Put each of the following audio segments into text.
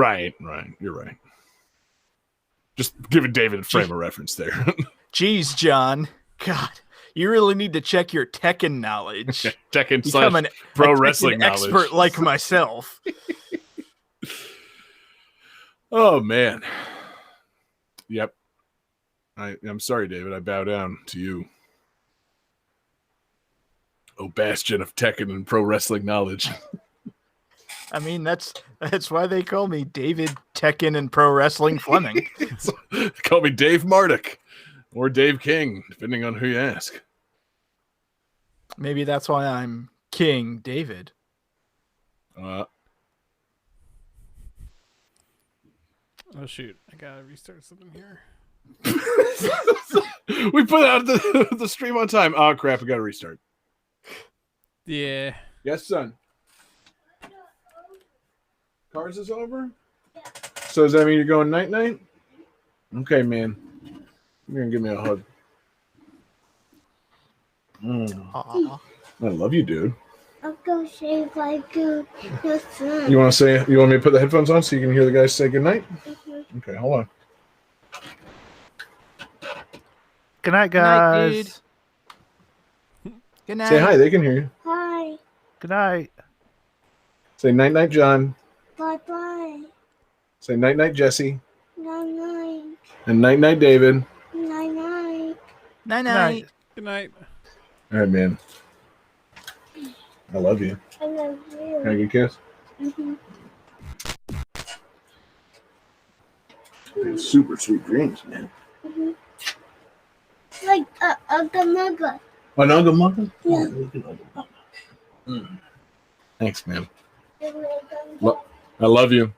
Right. You're right. Just giving David a frame of reference there. Jeez, John. God, you really need to check your Tekken knowledge. Tekken Become slash a pro Tekken wrestling knowledge. expert like myself. Oh, man. Yep. I'm sorry, David. I bow down to you. Oh, bastion of Tekken and pro wrestling knowledge. I mean, that's why they call me David Tekken and Pro Wrestling Fleming. Call me Dave Marduk or Dave King, depending on who you ask. Maybe that's why I'm King David. Oh shoot! I gotta restart something here. We put out the stream on time. Oh crap! We gotta restart. Yeah. Yes, son. Cars is over? Yeah. So does that mean you're going night-night? Okay, man. You're going to give me a hug. I love you, dude. I'll go say bye to your son. You want me to put the headphones on so you can hear the guys say goodnight? Mm-hmm. Okay, hold on. Good night, guys. Good night. Say hi, they can hear you. Hi. Good night. Say night-night, John. Bye-bye. Say night-night, Jesse. Night-night. And night-night, David. Night-night. Night-night. Good night. All right, man. I love you. I love you. Can I get a kiss? Mm-hmm. Super sweet dreams, man. Mm-hmm. Like a Ugga An Ugga Mugga? Yeah. Oh, look at Ugga Mugga. Thanks, man. Mugga. I love you.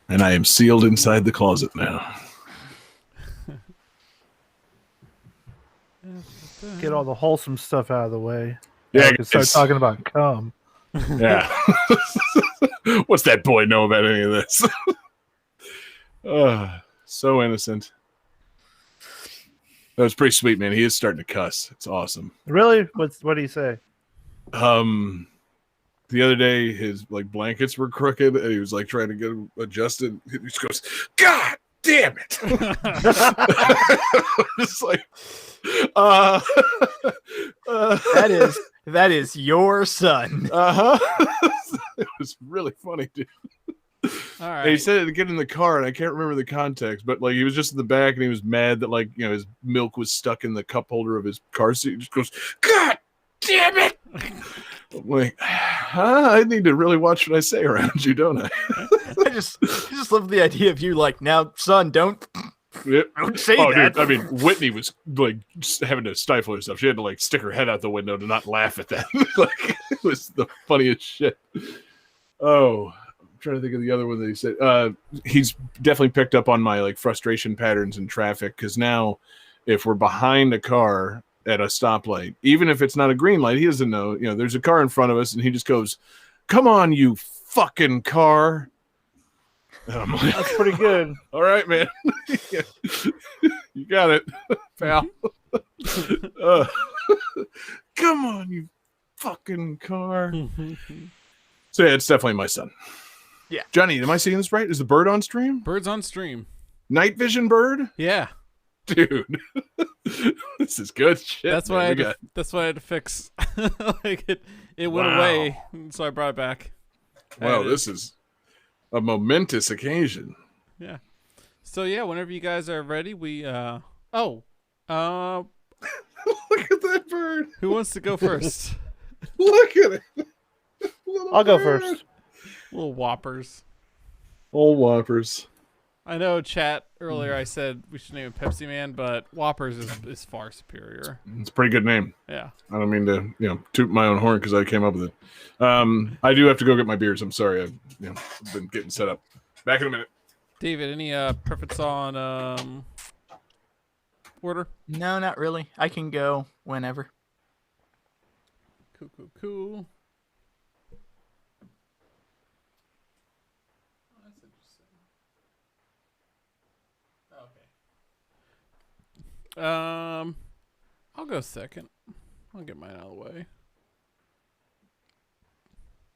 And I am sealed inside the closet now. Get all the wholesome stuff out of the way. Yeah, We can start talking about cum. Yeah. What's that boy know about any of this? So innocent. That was pretty sweet, man. He is starting to cuss. It's awesome. Really? What do you say? The other day his blankets were crooked and he was trying to get them adjusted. He just goes, God damn it. It's that is your son. It was really funny, dude. All right. And he said it to get in the car, and I can't remember the context, but he was just in the back, and he was mad that his milk was stuck in the cup holder of his car seat. He just goes, "God damn it!" I'm like, I need to really watch what I say around you, don't I? I just love the idea of you now, son, don't say that. Dude, I mean, Whitney was just having to stifle herself. She had to stick her head out the window to not laugh at that. It was the funniest shit. Oh. Trying to think of the other one that he said. He's definitely picked up on my frustration patterns in traffic, because now if we're behind a car at a stoplight, even if it's not a green light, he doesn't know, there's a car in front of us, and he just goes, "Come on, you fucking car." And I'm like, That's pretty good. All right, man. You got it, pal. Come on, you fucking car. So yeah, it's definitely my son. Yeah. Johnny, am I seeing this right? Is the bird on stream? Bird's on stream. Night vision bird? Yeah. Dude. This is good shit. That's why that's why I had to fix. It went away, so I brought it back. Wow, this is a momentous occasion. Yeah. So yeah, whenever you guys are ready, we Look at that bird. who wants to go first? Look at it. I'll go first. Little whoppers. Old Whoppers. I know, chat earlier I said we should name it Pepsi Man, but Whoppers is far superior. It's a pretty good name. Yeah. I don't mean to, toot my own horn because I came up with it. I do have to go get my beers. I'm sorry. I've been getting set up. Back in a minute. David, any preference on order? No, not really. I can go whenever. Cool. That's interesting. Okay. I'll go second. I'll get mine out of the way.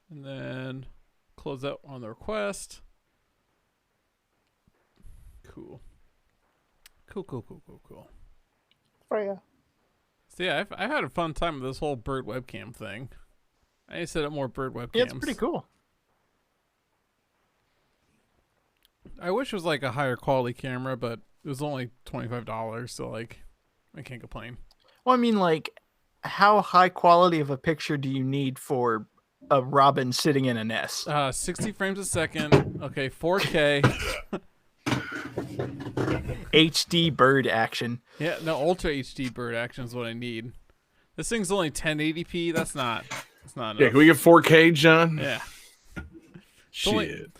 And then close out on the request. Cool. Cool. Freya. So yeah, I've had a fun time with this whole bird webcam thing. I need to set up more bird webcams. Yeah, it's pretty cool. I wish it was like a higher quality camera, but it was only $25, so like I can't complain. Well, I mean, like, how high quality of a picture do you need for a robin sitting in a nest? 60 frames a second. Okay, 4K. HD bird action. Yeah, no, Ultra HD bird action is what I need. This thing's only 1080p. That's not enough. Yeah, can we get 4K, John? Yeah. Shit.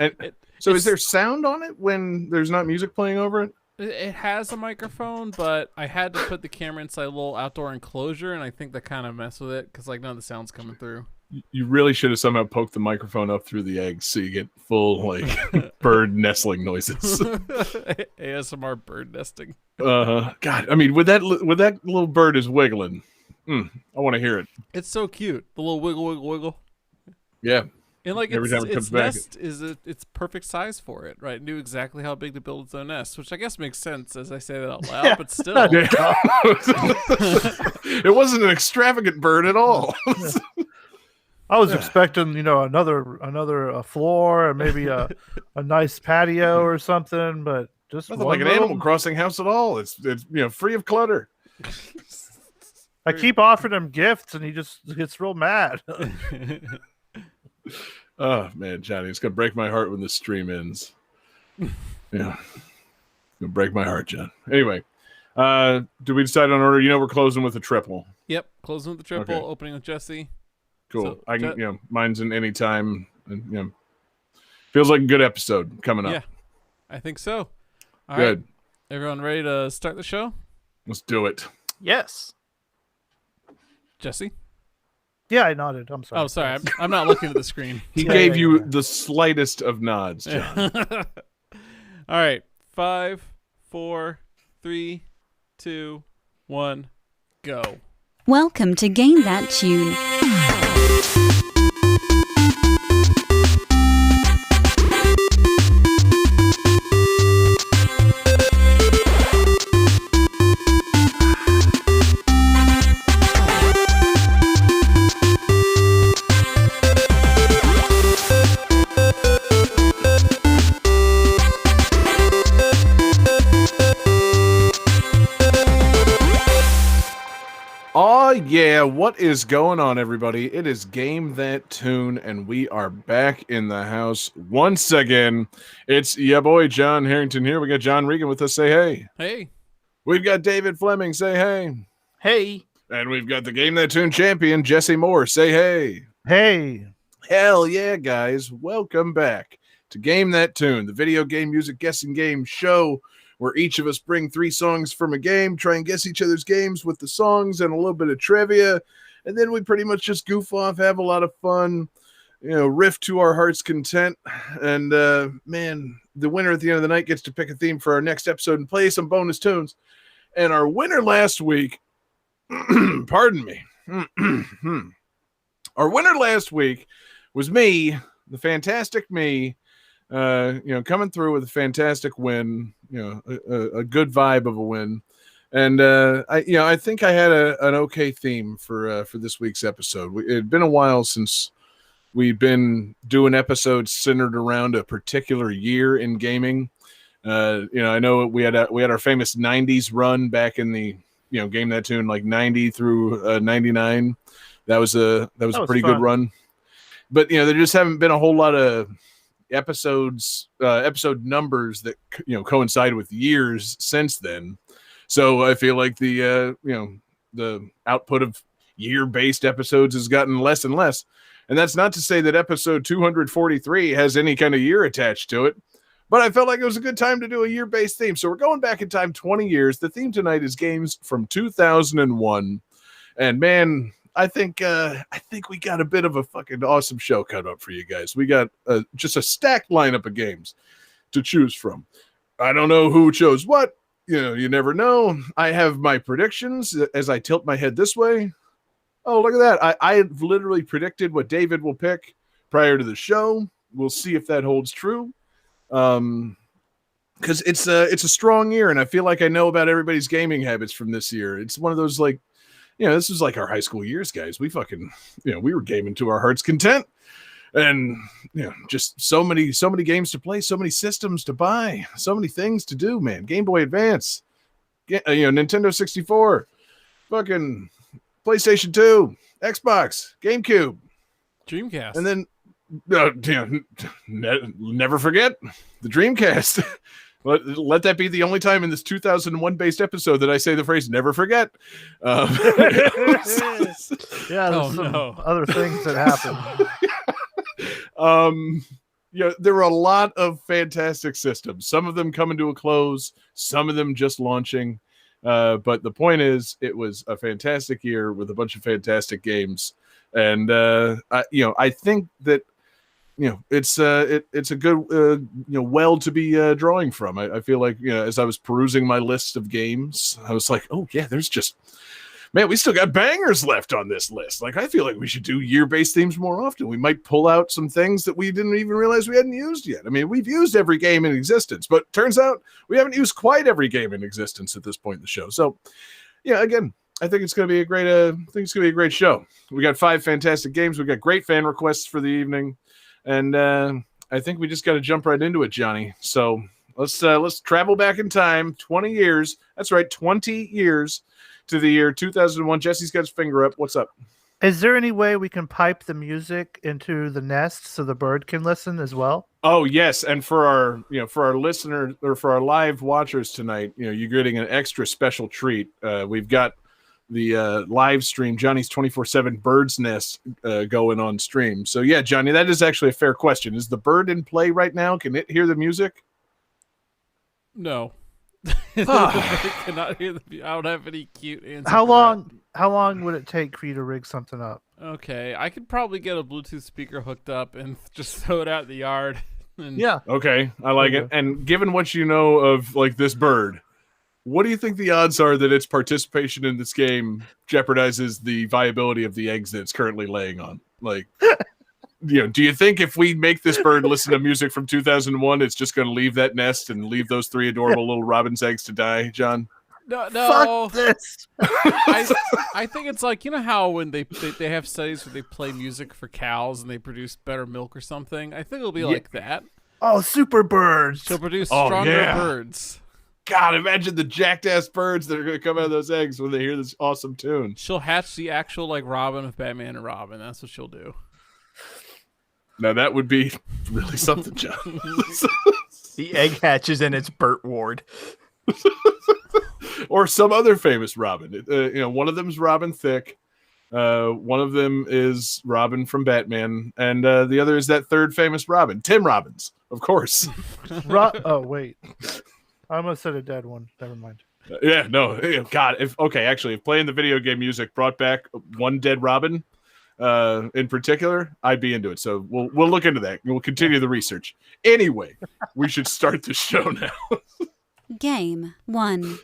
So Is there sound on it when there's not music playing over it? It has a microphone, but I had to put the camera inside a little outdoor enclosure, and I think that kind of messed with it because like none of the sound's coming through. You really should have somehow poked the microphone up through the eggs so you get full like bird nestling noises. ASMR bird nesting. God, I mean, with that little bird is wiggling, I want to hear it. It's so cute. The little wiggle. Yeah. And like Every time it comes its back. nest is it's perfect size for it, right? It knew exactly how big to build its own nest, which I guess makes sense as I say that out loud, but still. Yeah. It wasn't an extravagant bird at all. I was expecting, another floor or maybe a nice patio or something, but just Nothing one like an little- Animal Crossing house at all. It's free of clutter. I keep offering him gifts, and he just gets real mad. Oh man, Johnny, it's gonna break my heart when this stream ends. Yeah, it's gonna break my heart, John. Anyway, do we decide on order? We're closing with a triple. Yep, closing with the triple, Okay. opening with Jesse. Cool. So, I can, mine's in any time, and feels like a good episode coming up. Yeah, I think so. All right, Good. everyone ready to start the show? Let's do it. Yes. Jesse? Yeah, I nodded. I'm sorry. Oh, sorry, I'm not looking at the screen. He Yeah, gave yeah, you yeah. the slightest of nods, John. All right, 5, 4, 3, 2, 1, go. Welcome to Game That Tune. Oh yeah, what is going on, everybody? It is Game That Tune, and we are back in the house once again. It's your boy John Harrington here. We got John Regan with us. Say hey. Hey. We've got David Fleming. Say hey. Hey. And we've got the Game That Tune champion, Jesse Moore. Say hey. Hey, Hell yeah, guys. Welcome back to Game That Tune, the video game music guessing game show where each of us bring 3 songs from a game, try and guess each other's games with the songs and a little bit of trivia. And then we pretty much just goof off, have a lot of fun, riff to our heart's content. And man, the winner at the end of the night gets to pick a theme for our next episode and play some bonus tunes. And our winner last week, pardon me, our winner last week was me, the fantastic me, coming through with a fantastic win, a good vibe of a win. And I think I had an okay theme for this week's episode. It had been a while since we've been doing episodes centered around a particular year in gaming. I know we had our famous 90s run back in the Game That Tune, like 90 through 99. That was a pretty fun. good run. But there just haven't been a whole lot of episode numbers that coincide with years since then. So I feel like the output of year-based episodes has gotten less and less. And that's not to say that episode 243 has any kind of year attached to it, but I felt like it was a good time to do a year-based theme. So we're going back in time 20 years. The theme tonight is games from 2001. And man, I think we got a bit of a fucking awesome show cut up for you guys. We got just a stacked lineup of games to choose from. I don't know who chose what. You never know. I have my predictions as I tilt my head this way. Oh, look at that. I've literally predicted what David will pick prior to the show. We'll see if that holds true. Because it's a strong year, and I feel like I know about everybody's gaming habits from this year. It's one of those, like, this is like our high school years, guys. We fucking, we were gaming to our heart's content, and just so many games to play, so many systems to buy, so many things to do, man. Game Boy Advance, Nintendo 64, fucking PlayStation 2, Xbox, GameCube, Dreamcast, and then never forget the Dreamcast. Let that be the only time in this 2001 based episode that I say the phrase "never forget." Yeah, there's some other things that happen. There were a lot of fantastic systems. Some of them coming to a close, some of them just launching. But the point is, it was a fantastic year with a bunch of fantastic games, and I think that. It's a good well to be drawing from. I feel like as I was perusing my list of games, I was like, oh yeah, there's just, man, we still got bangers left on this list. Like, I feel like we should do year-based themes more often. We might pull out some things that we didn't even realize we hadn't used yet. I mean, we've used every game in existence, but turns out we haven't used quite every game in existence at this point in the show. So again, I think it's going to be a great show. We got 5 fantastic games. We got great fan requests for the evening. And I think we just got to jump right into it, Johnny. So let's travel back in time 20 years. That's right, 20 years to the year 2001. Jesse's got his finger up. What's up? Is there any way we can pipe the music into the Nest so the bird can listen as well? Oh yes, and for our listeners or for our live watchers tonight, you're getting an extra special treat. We've got the live stream, Johnny's 24/7 Bird's Nest going on stream. So yeah, Johnny, that is actually a fair question. Is the bird in play right now? Can it hear the music? No. It cannot hear the. I don't have any cute answer. How long would it take for you to rig something up? Okay, I could probably get a Bluetooth speaker hooked up and just throw it out in the yard. Yeah. Okay, I like it. And given what you know of like this bird, what do you think the odds are that its participation in this game jeopardizes the viability of the eggs that it's currently laying on? Like, do you think if we make this bird listen to music from 2001, it's just going to leave that nest and leave those 3 adorable little robin's eggs to die, John? No. Fuck this. I think it's like, how when they have studies where they play music for cows and they produce better milk or something. I think it'll be like that. Oh, super birds. She'll produce stronger birds. God, imagine the jacked ass birds that are going to come out of those eggs when they hear this awesome tune. She'll hatch the actual like Robin of Batman and Robin. That's what she'll do. Now that would be really something, John. The egg hatches and it's Burt Ward. Or some other famous Robin. One of them's Robin Thicke. One of them is Robin from Batman, and the other is that third famous Robin, Tim Robbins, of course. Oh wait. I almost said a dead one. Never mind. Yeah, no. God, if playing the video game music brought back one dead Robin, in particular, I'd be into it. So we'll look into that. We'll continue the research. Anyway, we should start the show now. Game 1.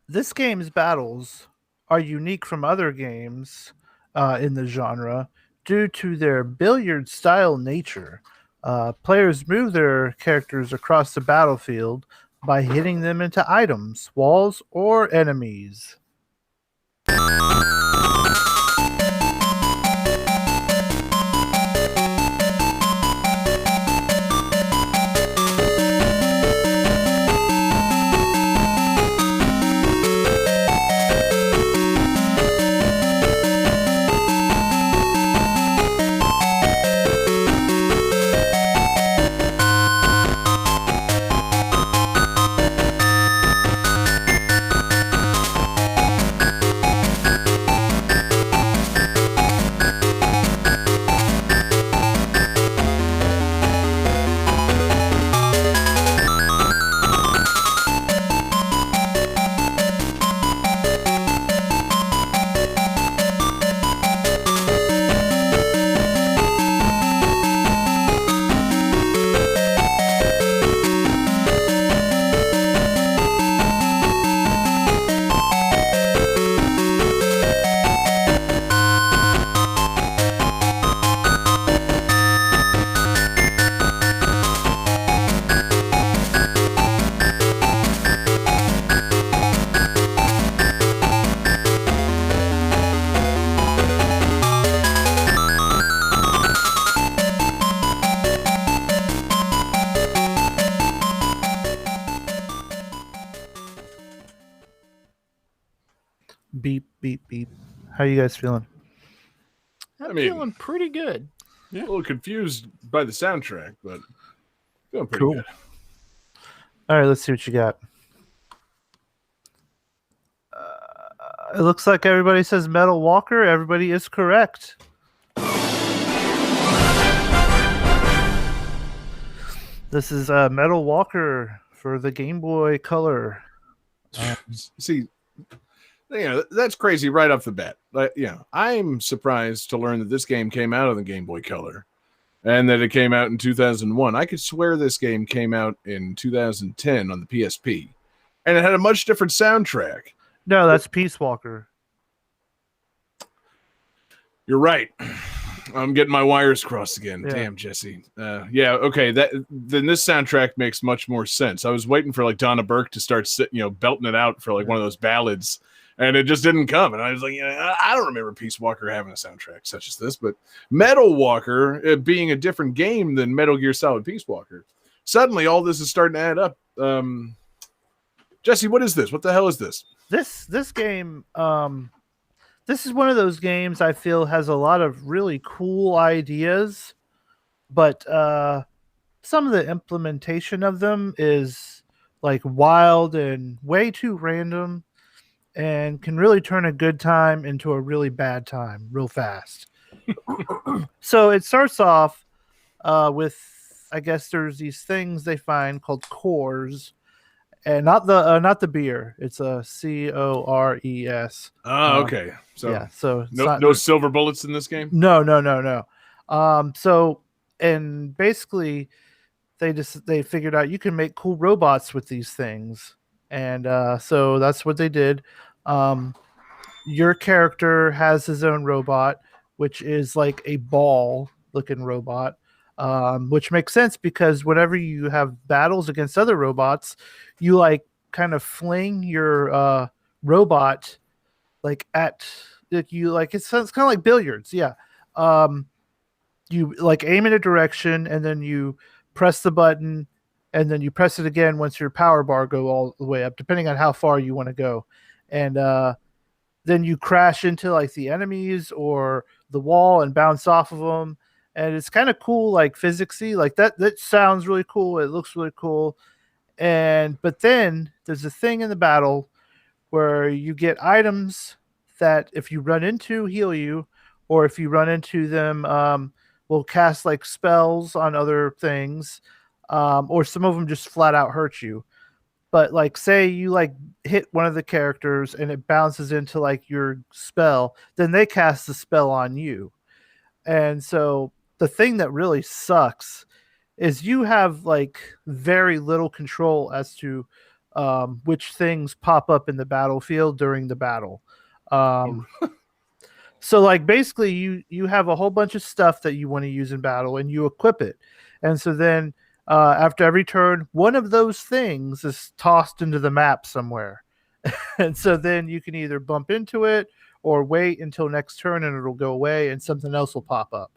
This game's battles are unique from other games in the genre due to their billiard style nature. Players move their characters across the battlefield by hitting them into items, walls, or enemies. Beep, beep, beep. How you guys feeling? I'm I mean- feeling pretty good. A little confused by the soundtrack, but feeling pretty Cool. good. All right, let's see what you got. It looks like everybody says Metal Walker. Everybody is correct. This is Metal Walker for the Game Boy Color. See, that's crazy right off the bat. I'm surprised to learn that this game came out on the Game Boy Color and that it came out in 2001. I could swear this game came out in 2010 on the PSP, and it had a much different soundtrack. No, that's Peace Walker. You're right. I'm getting my wires crossed again. Yeah. Damn, Jesse. Okay. Then this soundtrack makes much more sense. I was waiting for like Donna Burke to start belting it out for like one of those ballads, and it just didn't come. And I was like, I don't remember Peace Walker having a soundtrack such as this, but Metal Walker being a different game than Metal Gear Solid Peace Walker. Suddenly, all this is starting to add up. Jesse, what is this? What the hell is this? This game, this is one of those games I feel has a lot of really cool ideas, but some of the implementation of them is like wild and way too random and can really turn a good time into a really bad time real fast. So it starts off with, I guess there's these things they find called cores. And not the beer. It's a CORES. Oh, okay. So yeah, so it's no silver bullets in this game. No. So and basically they figured out you can make cool robots with these things, and so that's what they did. Your character has his own robot, which is like a ball looking robot. Which makes sense because whenever you have battles against other robots, you like kind of fling your robot like at you, like it's kind of like billiards. Yeah. You like aim in a direction and then you press the button and then you press it again once your power bar go all the way up, depending on how far you want to go. And then you crash into like the enemies or the wall and bounce off of them. And it's kind of cool, like physicsy, like that sounds really cool. It looks really cool. But then there's a thing in the battle where you get items that if you run into heal you, or if you run into them will cast like spells on other things, or some of them just flat out hurt you. But like say you like hit one of the characters and it bounces into like your spell, then they cast the spell on you. And so the thing that really sucks is you have like very little control as to which things pop up in the battlefield during the battle. So like basically you have a whole bunch of stuff that you want to use in battle and you equip it. And so then after every turn, one of those things is tossed into the map somewhere. And so then you can either bump into it or wait until next turn and it'll go away and something else will pop up.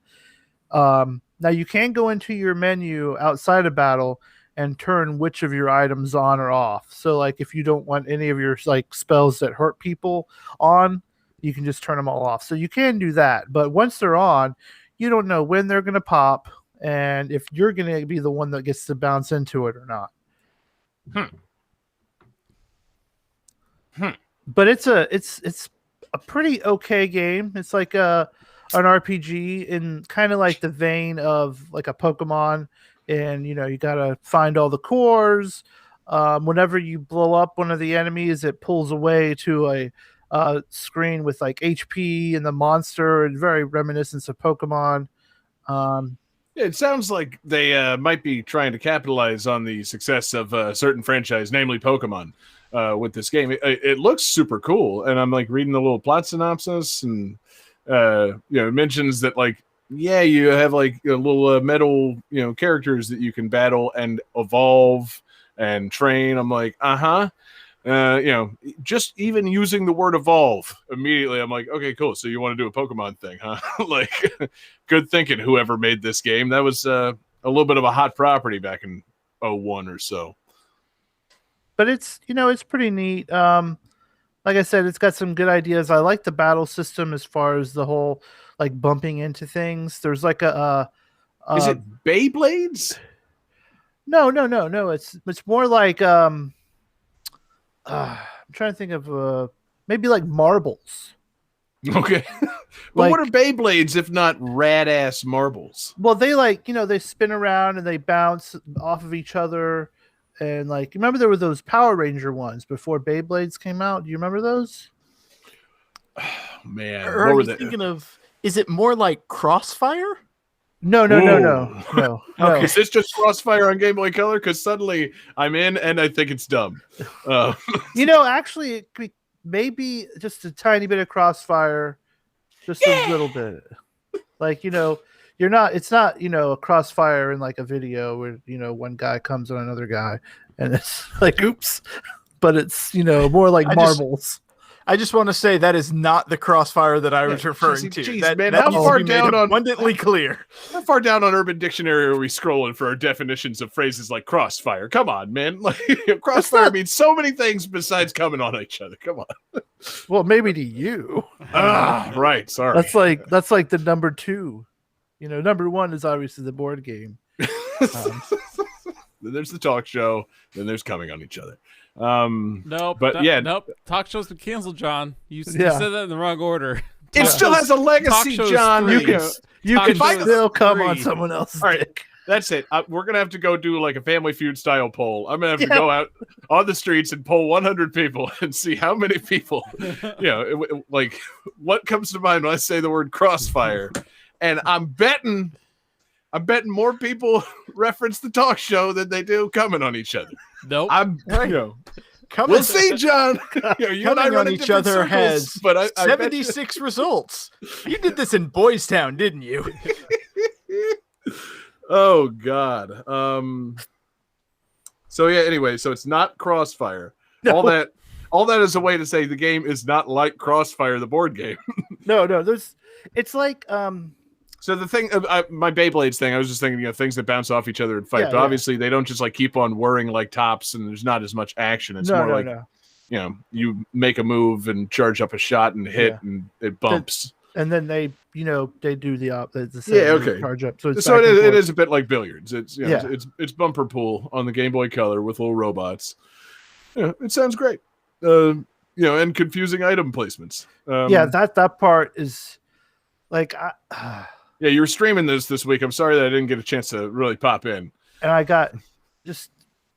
Now you can go into your menu outside of battle and turn which of your items on or off. So like if you don't want any of your like spells that hurt people on, you can just turn them all off. So you can do that. But once they're on, you don't know when they're going to pop and if you're going to be the one that gets to bounce into it or not. But it's a pretty okay game. It's like an RPG in kind of like the vein of like a Pokemon. And, you know, you got to find all the cores. Whenever you blow up one of the enemies, it pulls away to a screen with like HP and the monster, and very reminiscent of Pokemon. It sounds like they might be trying to capitalize on the success of a certain franchise, namely Pokemon, with this game. It looks super cool, and I'm like reading the little plot synopsis, and it mentions that like, yeah, you have like a little metal, characters that you can battle and evolve and train. I'm like, just even using the word evolve immediately, I'm like, okay, cool. So you want to do a Pokemon thing, huh? Like, good thinking, whoever made this game. That was a little bit of a hot property back in 2001 or so. But it's pretty neat. Like I said, it's got some good ideas. I like the battle system as far as the whole like bumping into things. There's like is it Beyblades? No. It's more like I'm trying to think of maybe like marbles. Okay. But what are Beyblades if not rad ass marbles? Well, they they spin around and they bounce off of each other. And like, remember there were those Power Ranger ones before Beyblades came out? Do you remember those? Oh, man. Or are you thinking of, is it more like Crossfire? No. Okay. Is this just Crossfire on Game Boy Color? Because suddenly I'm in and I think it's dumb. Actually, it could be maybe just a tiny bit of Crossfire, just a little bit. Like, it's not, a Crossfire in like a video where, one guy comes on another guy and it's like, oops. But it's, more like marbles. I just want to say that is not the Crossfire that I was referring to. Geez, that man, that how needs far to be made down on abundantly clear? How far down on Urban Dictionary are we scrolling for our definitions of phrases like crossfire? Come on, man! Like crossfire means so many things besides coming on each other. Come on. Well, maybe to you. Right. Sorry. That's like the number 2. Number 1 is obviously the board game. Then there's the talk show. Then there's coming on each other. Nope. Talk show's been canceled, John. You said that in the wrong order. It still has a legacy, John. You can still come on someone else's dick. That's it. We're gonna have to go do like a Family Feud style poll. I'm gonna have to go out on the streets and poll 100 people and see how many people, like what comes to mind when I say the word crossfire. And I'm betting more people reference the talk show than they do coming on each other. Nope. We'll see, John. You and I run on each other circles, has but 76 results. You did this in Boys Town, didn't you? Oh God. So yeah. Anyway, so it's not Crossfire. No. All that is a way to say the game is not like Crossfire, the board game. No. It's like So the thing, my Beyblades thing, I was just thinking, things that bounce off each other and fight. But obviously, they don't just like keep on whirring like tops, and there's not as much action. It's more like, you make a move and charge up a shot and hit, and it bumps. And then they do the same charge up. So it is a bit like billiards. It's bumper pool on the Game Boy Color with little robots. It sounds great. And confusing item placements. That part is like. Yeah, you were streaming this week. I'm sorry that I didn't get a chance to really pop in. And I got just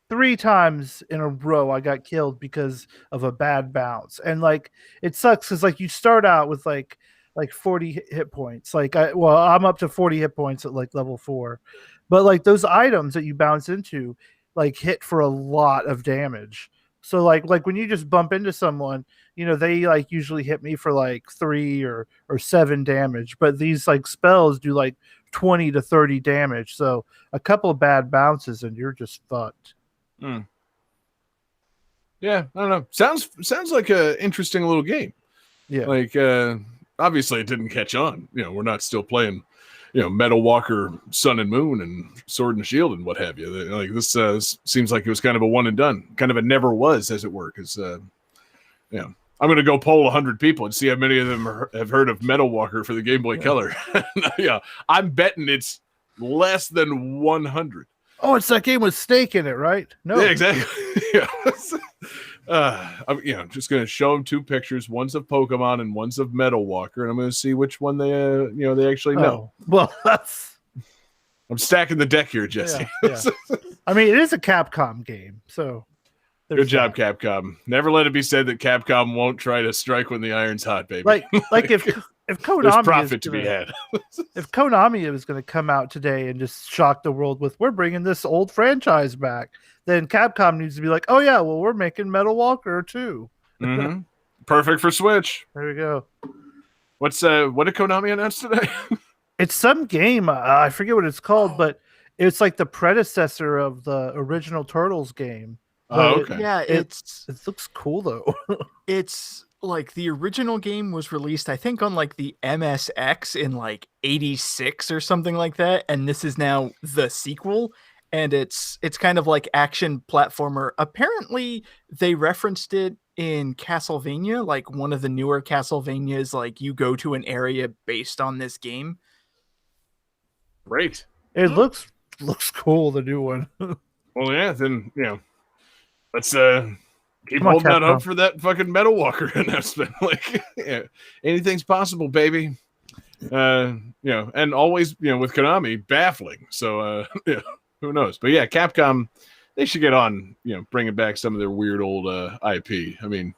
3 times in a row I got killed because of a bad bounce. And like it sucks because like you start out with like 40 hit points. I'm up to 40 hit points at like level 4. But like those items that you bounce into like hit for a lot of damage. So like when you just bump into someone, they like usually hit me for like 3 or 7 damage, but these like spells do like 20 to 30 damage. So a couple of bad bounces and you're just fucked. Yeah, I don't know. Sounds like a interesting little game. Yeah. Like obviously it didn't catch on. We're not still playing, Metal Walker, Sun and Moon, and Sword and Shield and what have you. Like this seems like it was kind of a one and done, kind of a never was, as it were. Because I'm going to go poll 100 people and see how many of them have heard of Metal Walker for the Game Boy Color. Yeah, I'm betting it's less than 100. Oh, it's that game with Snake in it, right? No, Yeah, exactly. Yeah. I'm just going to show them 2 pictures. One's of Pokemon and one's of Metal Walker, and I'm going to see which one they actually know. Oh, well, that's. I'm stacking the deck here, Jesse. Yeah. I mean, it is a Capcom game, so. Good job, Capcom. Never let it be said that Capcom won't try to strike when the iron's hot, baby. Like if Konami there's profit to be had. If Konami was going to come out today and just shock the world with, we're bringing this old franchise back, then Capcom needs to be like, oh yeah, well, we're making Metal Walker too. Mm-hmm. Perfect for Switch. There we go. What did Konami announce today? It's some game. I forget what it's called, but it's like the predecessor of the original Turtles game. Oh, okay. Yeah, It looks cool though. it's like the original game was released, I think, on like the MSX in like 86 or something like that, and this is now the sequel. And it's kind of like action platformer. Apparently, they referenced it in Castlevania, like one of the newer Castlevanias. Like you go to an area based on this game. Great. It looks cool, the new one. Well, yeah, then let's keep Come on, holding out Capcom. hope for that fucking Metal Walker announcement. Like, anything's possible, baby. And always, with Konami, baffling. So, who knows? But yeah, Capcom, they should get on, bringing back some of their weird old IP. I mean,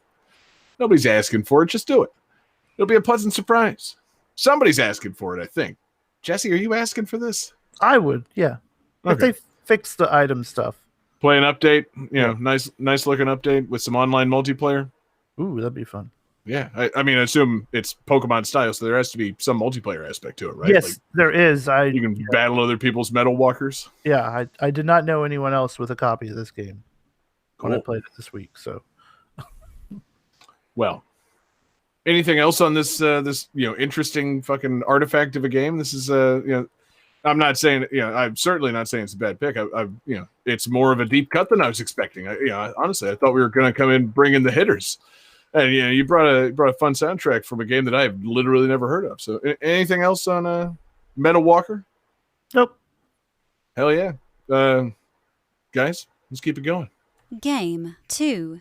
nobody's asking for it. Just do it. It'll be a pleasant surprise. Somebody's asking for it, I think. Jesse, are you asking for this? I would, yeah. If Okay. they fix the item stuff. Play an update, nice looking update with some online multiplayer. Ooh, that'd be fun. Yeah, I mean, I assume it's Pokemon style, so there has to be some multiplayer aspect to it, right? Yes, Like, there is. you can battle other people's Metal Walkers. Yeah, I did not know anyone else with a copy of this game when I Cool. played it this week. So Well, anything else on this interesting fucking artifact of a game? This is I'm not saying I'm certainly not saying it's a bad pick. It's more of a deep cut than I was expecting. Honestly, I thought we were going to come in bring in the hitters, and you brought a fun soundtrack from a game that I've literally never heard of. So anything else on Metal Walker? nope. Hell yeah, guys, let's keep it going. Game 2.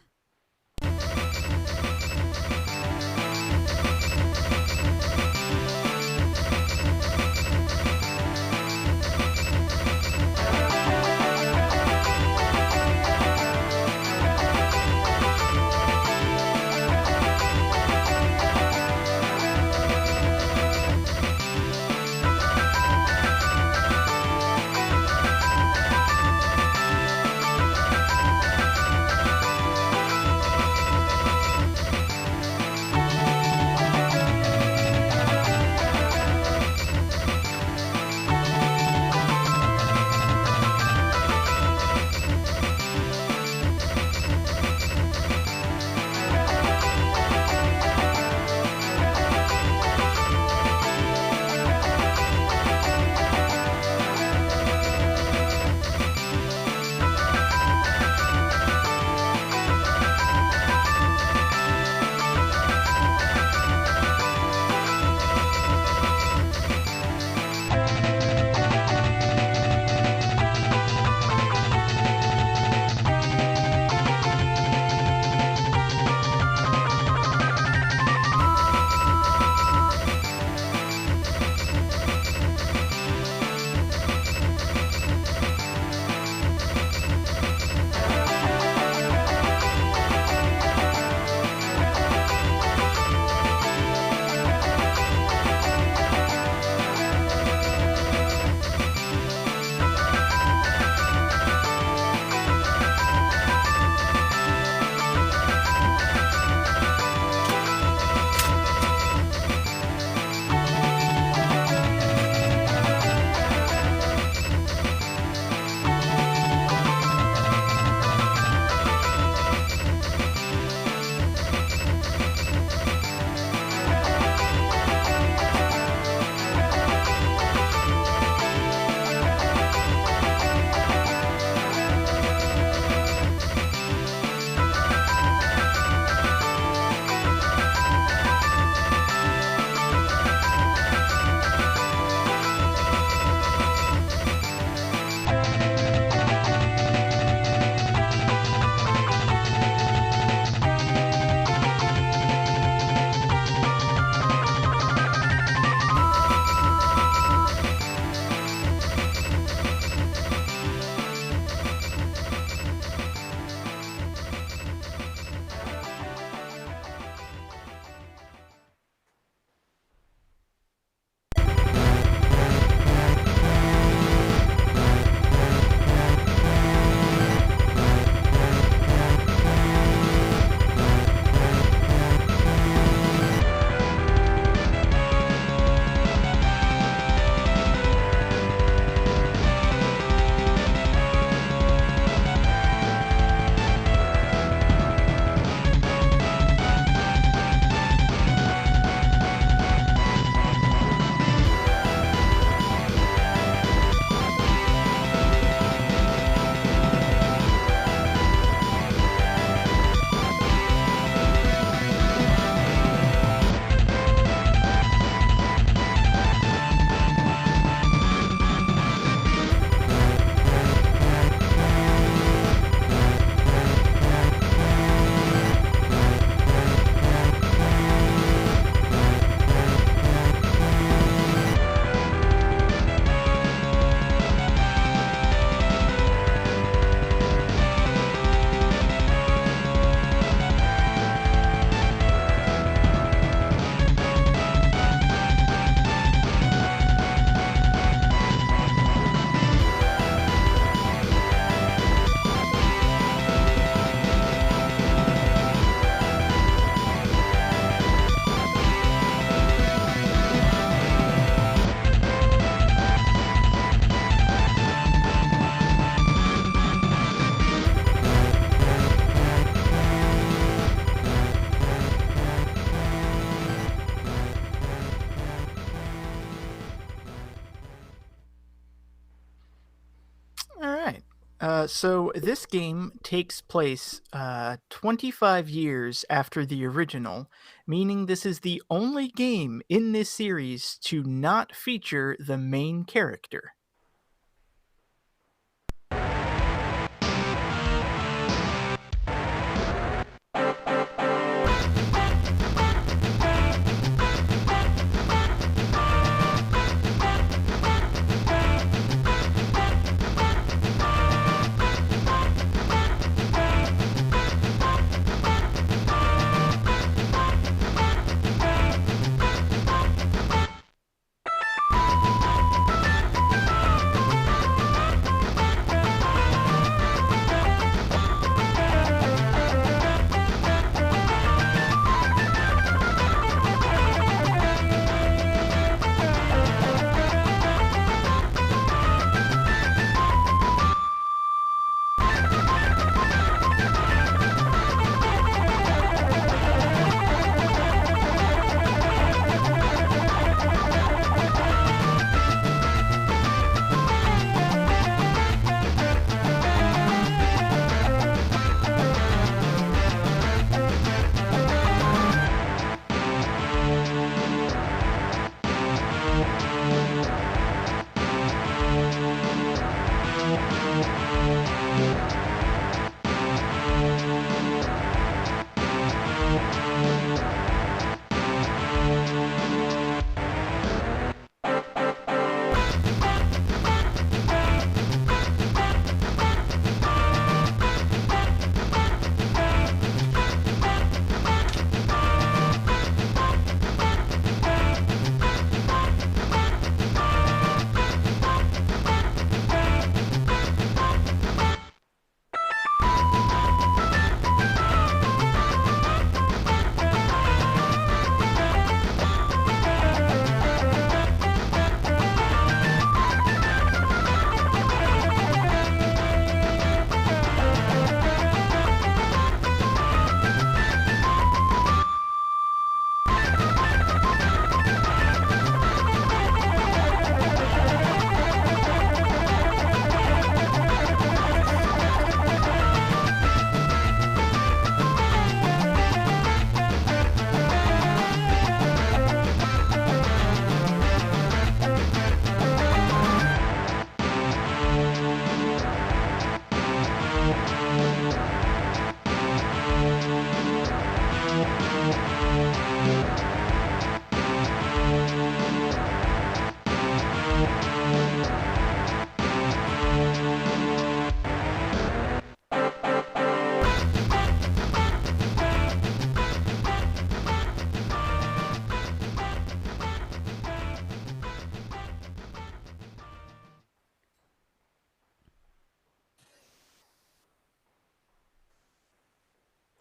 So this game takes place 25 years after the original, meaning this is the only game in this series to not feature the main character.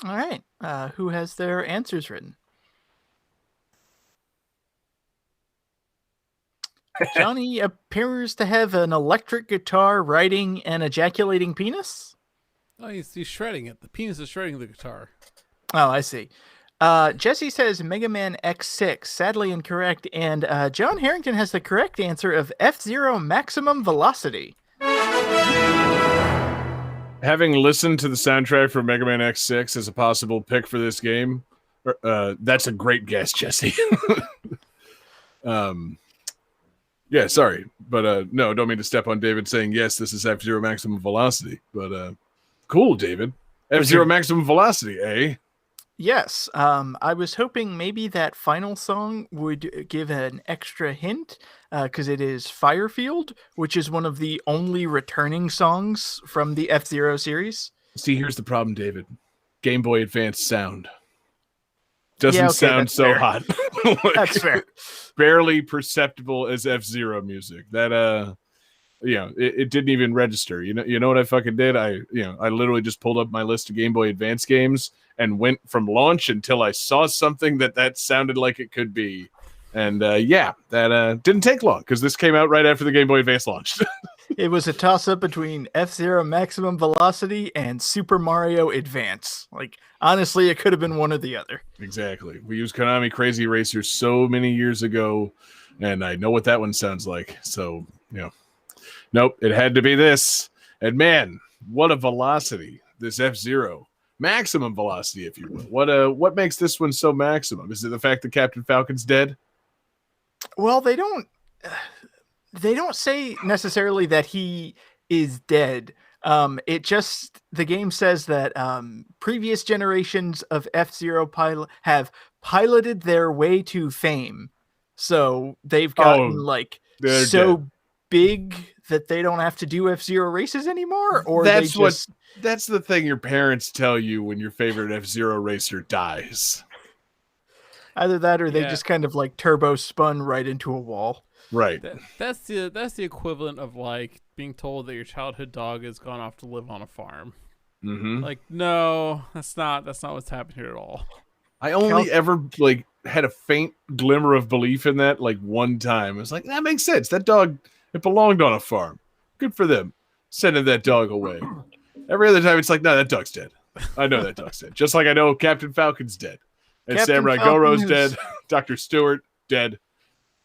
All right. Who has their answers written? Johnny appears to have an electric guitar riding an ejaculating penis. Oh, he's shredding it. The penis is shredding the guitar. Oh, I see. Jesse says Mega Man X6, sadly incorrect, and John Harrington has the correct answer of F-Zero Maximum Velocity. Having listened to the soundtrack for Mega Man X6 as a possible pick for this game, that's a great guess, Jesse. Yeah, sorry, but no, don't mean to step on David saying yes, this is F-Zero Maximum Velocity, but cool, David. F-Zero Maximum Velocity, eh? Yes, I was hoping maybe that final song would give an extra hint, because it is Firefield, which is one of the only returning songs from the F-Zero series. See, here's the problem, David. Game Boy Advance sound doesn't sound so fair. hot. Like, That's fair. Barely perceptible as F-Zero music. That it didn't even register. You know what I fucking did? I literally just pulled up my list of Game Boy Advance games and went from launch until I saw something that sounded like it could be. And that didn't take long because this came out right after the Game Boy Advance launched. It was a toss-up between F-Zero Maximum Velocity and Super Mario Advance. Like, honestly, it could have been one or the other. Exactly. We used Konami Crazy Racer so many years ago, and I know what that one sounds like. So, nope, it had to be this. And man, what a velocity, this F-Zero. Maximum velocity, if you will. What makes this one so maximum? Is it the fact that Captain Falcon's dead? Well, they don't say necessarily that he is dead. The game says that previous generations of F-Zero pilot have piloted their way to fame. So they've gotten they're so dead. big that they don't have to do F-Zero races anymore, or That's they just that's the thing your parents tell you when your favorite F-Zero racer dies. either that or they Yeah. just kind of like turbo spun right into a wall. Right. That's the equivalent of like being told that your childhood dog has gone off to live on a farm. Mm-hmm. Like, no, that's not what's happened here at all. I only ever had a faint glimmer of belief in that one time. It's like, that makes sense. That dog, it belonged on a farm. Good for them sending that dog away. Every other time, it's like, no, that dog's dead. I know that dog's dead. Just like I know Captain Falcon's dead. And Captain Samurai Falcon Goro's is- dead. Dr. Stewart, dead.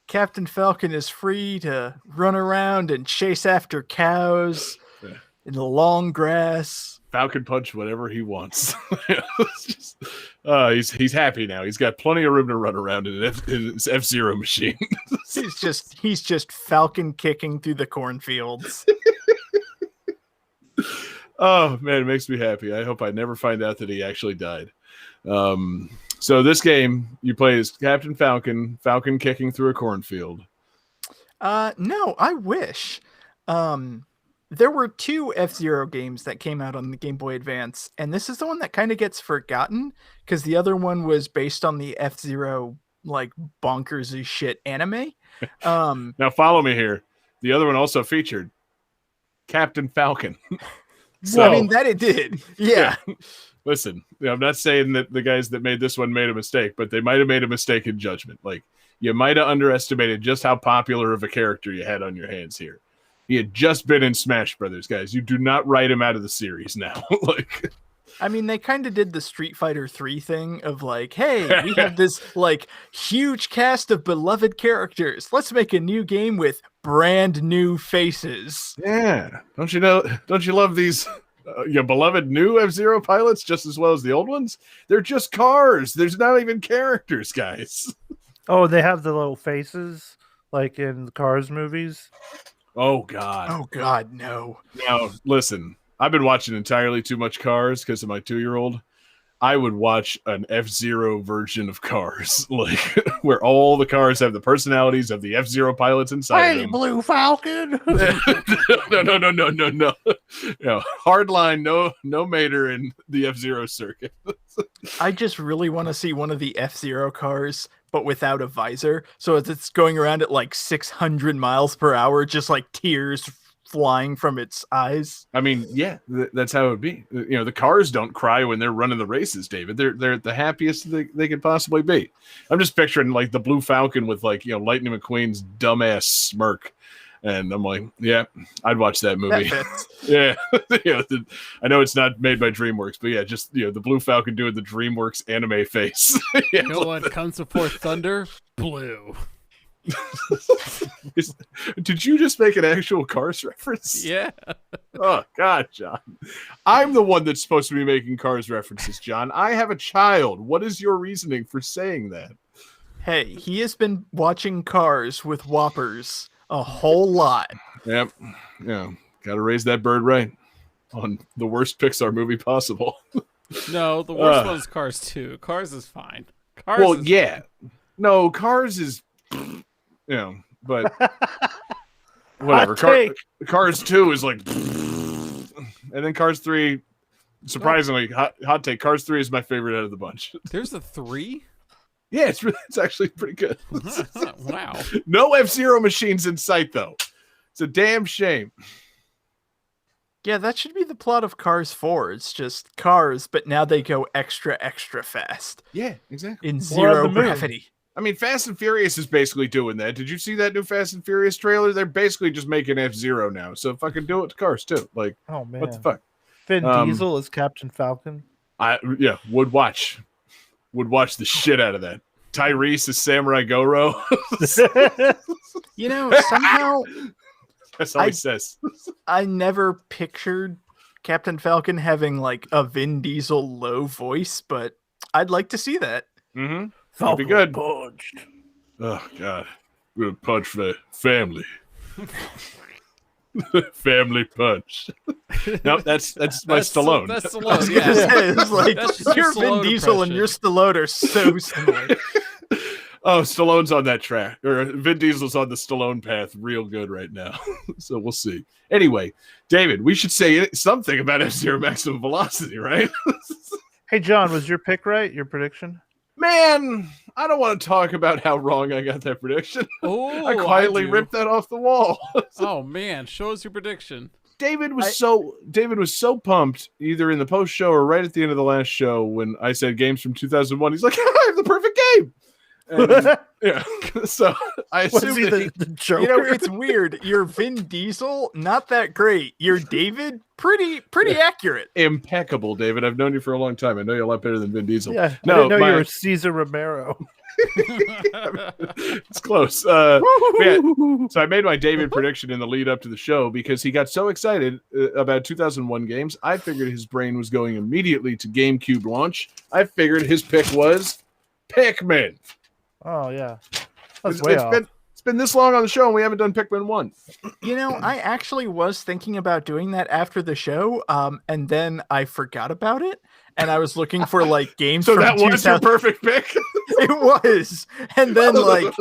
Captain Falcon is free to run around and chase after cows Yeah. in the long grass. Falcon punch whatever he wants. It's just, he's happy now. He's got plenty of room to run around in his F-Zero machine. He's just Falcon kicking through the cornfields. Oh man, it makes me happy. I hope I never find out that he actually died. So this game you play as Captain Falcon kicking through a cornfield. No, I wish. There were 2 F-Zero games that came out on the Game Boy Advance, and this is the one that kind of gets forgotten because the other one was based on the F-Zero bonkers as shit anime. Now follow me here. The other one also featured Captain Falcon. I mean that it did. Yeah. Listen, I'm not saying that the guys that made this one made a mistake, but they might have made a mistake in judgment. You might have underestimated just how popular of a character you had on your hands here. He had just been in Smash Brothers, guys. You do not write him out of the series now. I mean, they kind of did the Street Fighter 3 thing of hey, we have this huge cast of beloved characters. Let's make a new game with brand new faces. Yeah. Don't you love these your beloved new F-Zero pilots just as well as the old ones? They're just cars. There's not even characters, guys. Oh, they have the little faces like in the Cars movies. Oh, God. Oh, God, no. Now, listen, I've been watching entirely too much Cars because of my 2-year-old. I would watch an F-Zero version of Cars, where all the cars have the personalities of the F-Zero pilots inside of them. Blue Falcon. No. Hardline, no Mater in the F-Zero circuit. I just really want to see one of the F-Zero cars, but without a visor. So it's going around at 600 miles per hour, just tears flying from its eyes. I mean, yeah, that's how it would be. The cars don't cry when they're running the races, David. They're the happiest they could possibly be. I'm just picturing the Blue Falcon with Lightning McQueen's dumbass smirk. And I'm like, yeah, I'd watch that movie. That fits. Yeah. I know it's not made by DreamWorks, but yeah, just the Blue Falcon doing the DreamWorks anime face. Yeah, You know what comes before thunder? Blue. Did you just make an actual Cars reference? Yeah. Oh God, John. I'm the one that's supposed to be making Cars references, John. I have a child. What is your reasoning for saying that? Hey, he has been watching Cars with Whoppers a whole lot. Yep. Yeah. Gotta raise that bird right on the worst Pixar movie possible. No, the worst one's Cars 2. Cars is fine. Cars Well, is yeah. No, Cars is but whatever. Cars 2 is and then Cars 3, surprisingly, hot take, Cars 3 is my favorite out of the bunch. There's a 3? Yeah, it's actually pretty good. Wow. No F-Zero machines in sight, though. It's a damn shame. Yeah, that should be the plot of Cars 4. It's just cars, but now they go extra, extra fast Yeah, exactly. in Or on zero the moon. gravity. I mean, Fast and Furious is basically doing that. Did you see that new Fast and Furious trailer? They're basically just making F-Zero now. So fucking do it to Cars, too. Oh man, What the fuck? Vin Um, Diesel is Captain Falcon. Would watch the shit out of that. Tyrese is Samurai Goro. Somehow That's all he says. I never pictured Captain Falcon having like a Vin Diesel low voice, but I'd like to see that. Mm-hmm. Falcon be good. Punched. Oh God, we're gonna punch the family. Family punch. No, that's my Stallone. That's Stallone. Yeah. It's like That's just your Stallone Vin Diesel and impression. your Stallone are so similar. Oh, Stallone's on that track, or Vin Diesel's on the Stallone path real good right now. So we'll see. Anyway, David, we should say something about F-Zero Maximum Velocity, right? Hey, John, was your pick right? Your prediction? Man, I don't want to talk about how wrong I got that prediction. Oh, I quietly do. ripped that off the wall. Oh man, show us your prediction. David was so pumped either in the post show or right at the end of the last show when I said games from 2001. He's like, I have the perfect game. And, yeah, so I Was assume he that the Joker? You know, it's weird. Your Vin Diesel, not that great. Your David, pretty accurate. impeccable, David. I've known you for a long time. I know you a lot better than Vin Diesel. Yeah, No, I didn't know my- you were Caesar Romero. It's close. So I made my David prediction in the lead up to the show because he got so excited about 2001 games. I figured his brain was going immediately to GameCube launch. I figured his pick was Pikmin. Oh yeah, that's way off. It's been this long on the show and we haven't done Pikmin 1. You know, I actually was thinking about doing that after the show, and then I forgot about it, and I was looking for like games So from that was your 2000. perfect pick. It was, and then like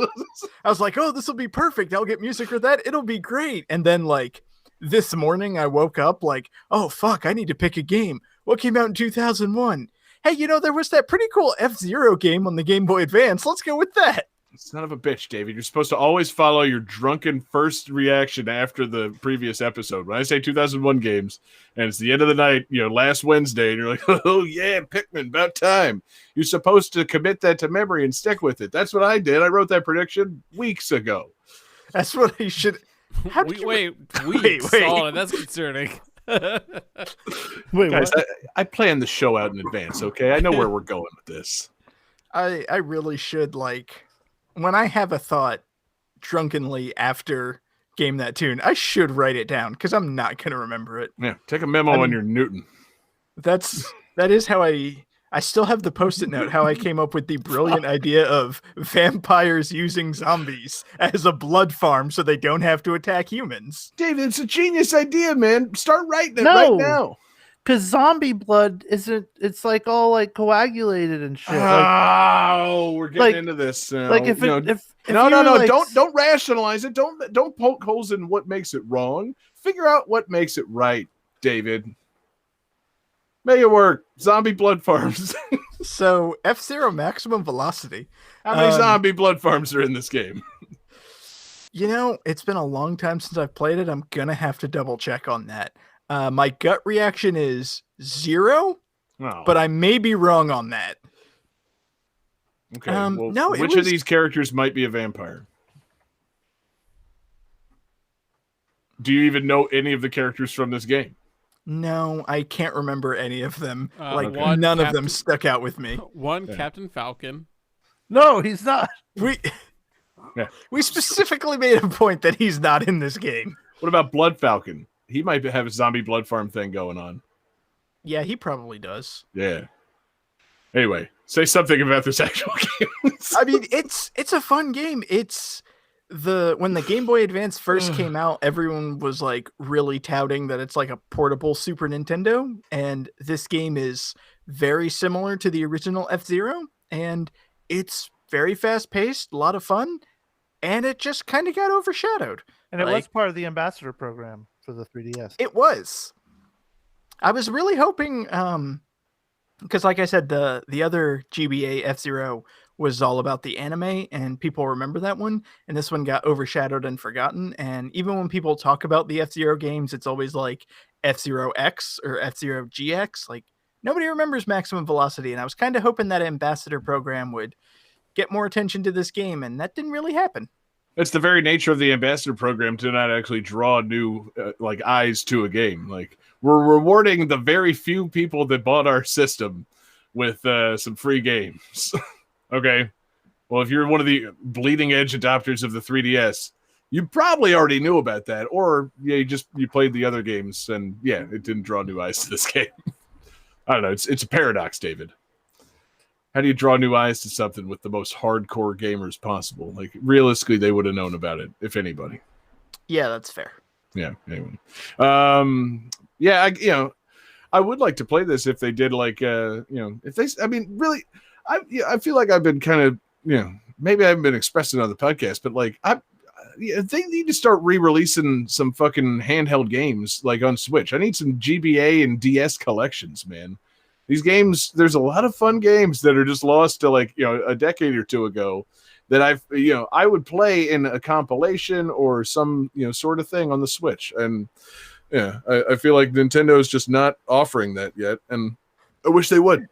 I was like, oh, this will be perfect. I'll get music for that. It'll be great. And then like this morning, I woke up like, oh fuck, I need to pick a game. What came out in 2001? Hey, you know, there was that pretty cool F-Zero game on the Game Boy Advance. Let's go with that. Son of a bitch, David. You're supposed to always follow your drunken first reaction after the previous episode. When I say 2001 games, and it's the end of the night, last Wednesday, and you're like, oh, yeah, Pikmin, about time. You're supposed to commit that to memory and stick with it. That's what I did. I wrote that prediction weeks ago. That's what I should. How did you... Wait. wait. Oh, that's concerning. Wait, Guys, what? I planned the show out in advance, okay? I know where we're going with this. I really should, like, when I have a thought drunkenly after Game That Tune, I should write it down because I'm not going to remember it. Yeah, take a memo on your Newton. That is how I still have the post-it note, how I came up with the brilliant idea of vampires using zombies as a blood farm so they don't have to attack humans. David, it's a genius idea, man. Start writing it No. right now. Because zombie blood isn't. It's like all like coagulated and shit. Oh, we're getting like- into this now. Like if No, it, if no, you no, were, no! like, Don't rationalize it. Don't poke holes in what makes it wrong. Figure out what makes it right, David. Make it work. Zombie blood farms. So F-Zero Maximum Velocity. How many Um, zombie blood farms are in this game? You know, it's been a long time since I've played it. I'm going to have to double check on that. My gut reaction is 0, Oh, but I may be wrong on that. okay. no, it which of was- these characters might be a vampire? Do you even know any of the characters from this game? No, I can't remember any of them. Like, one none of them Captain- stuck out with me. One Yeah. Captain Falcon. no, he's not. We Yeah. we specifically made a point that he's not in this game. What about Blood Falcon? He might have a zombie blood farm thing going on. Yeah, he probably does. Yeah. Anyway, say something about this actual game. I mean, it's a fun game. It's when the Game Boy Advance first came out, everyone was like really touting that it's like a portable Super Nintendo, and this game is very similar to the original F-Zero, and it's very fast paced, a lot of fun, and it just kind of got overshadowed. And it was Like- part of the ambassador program for the 3DS. It was. I was really hoping, because like I said, the other GBA F-Zero was all about the anime, and people remember that one, and this one got overshadowed and forgotten. And even when people talk about the F-Zero games, it's always like F-Zero X or F-Zero GX. Like, nobody remembers Maximum Velocity, and I was kind of hoping that ambassador program would get more attention to this game, and that didn't really happen. It's the very nature of the ambassador program to not actually draw new eyes to a game. Like, we're rewarding the very few people that bought our system with some free games. Okay, well, if you're one of the bleeding edge adopters of the 3DS, you probably already knew about that, or yeah, you played the other games and yeah, it didn't draw new eyes to this game. I don't know. It's a paradox, David. How do you draw new eyes to something with the most hardcore gamers possible? Like realistically, they would have known about it if anybody. Yeah, that's fair. Yeah. Anyway, I would like to play this if they did like if they. I mean, really, I feel like I've been kind of maybe I haven't been expressing it on the podcast, but like they need to start re-releasing some fucking handheld games like on Switch. I need some GBA and DS collections, man. These games, there's a lot of fun games that are just lost to like a decade or two ago that I would play in a compilation or some sort of thing on the Switch. And yeah, I feel like Nintendo is just not offering that yet, and I wish they would.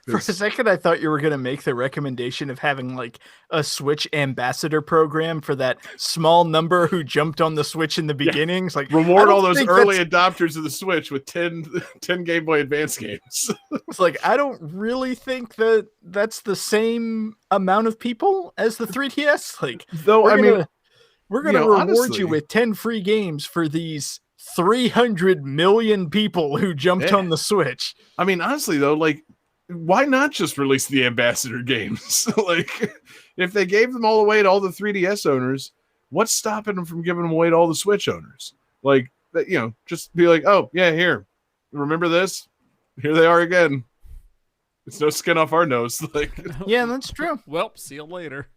For a second, I thought you were going to make the recommendation of having like a Switch ambassador program for that small number who jumped on the Switch in the beginning. It's like reward all those early adopters of the Switch with 10 Game Boy Advance games. It's like, I don't really think that that's the same amount of people as the 3DS. Like, though, we're going to reward honestly, you with 10 free games for these 300 million people who jumped on the Switch. I mean, honestly, though, like, why not just release the ambassador games? Like, if they gave them all away to all the 3DS owners, what's stopping them from giving them away to all the Switch owners? Like, just be like, oh, yeah, here. Remember this? Here they are again. It's no skin off our nose. Like, yeah, that's true. Well, see you later.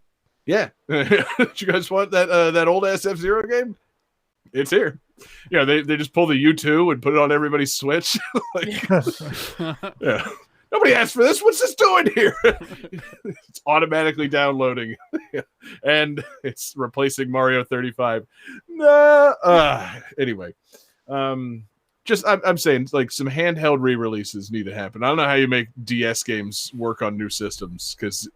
Yeah. Do you guys want that old ass F-Zero game? It's here. Yeah, they just pull the U2 and put it on everybody's Switch. Like, yeah. Nobody asked for this. What's this doing here? It's automatically downloading. And it's replacing Mario 35. Anyway. I'm saying like some handheld re-releases need to happen. I don't know how you make DS games work on new systems because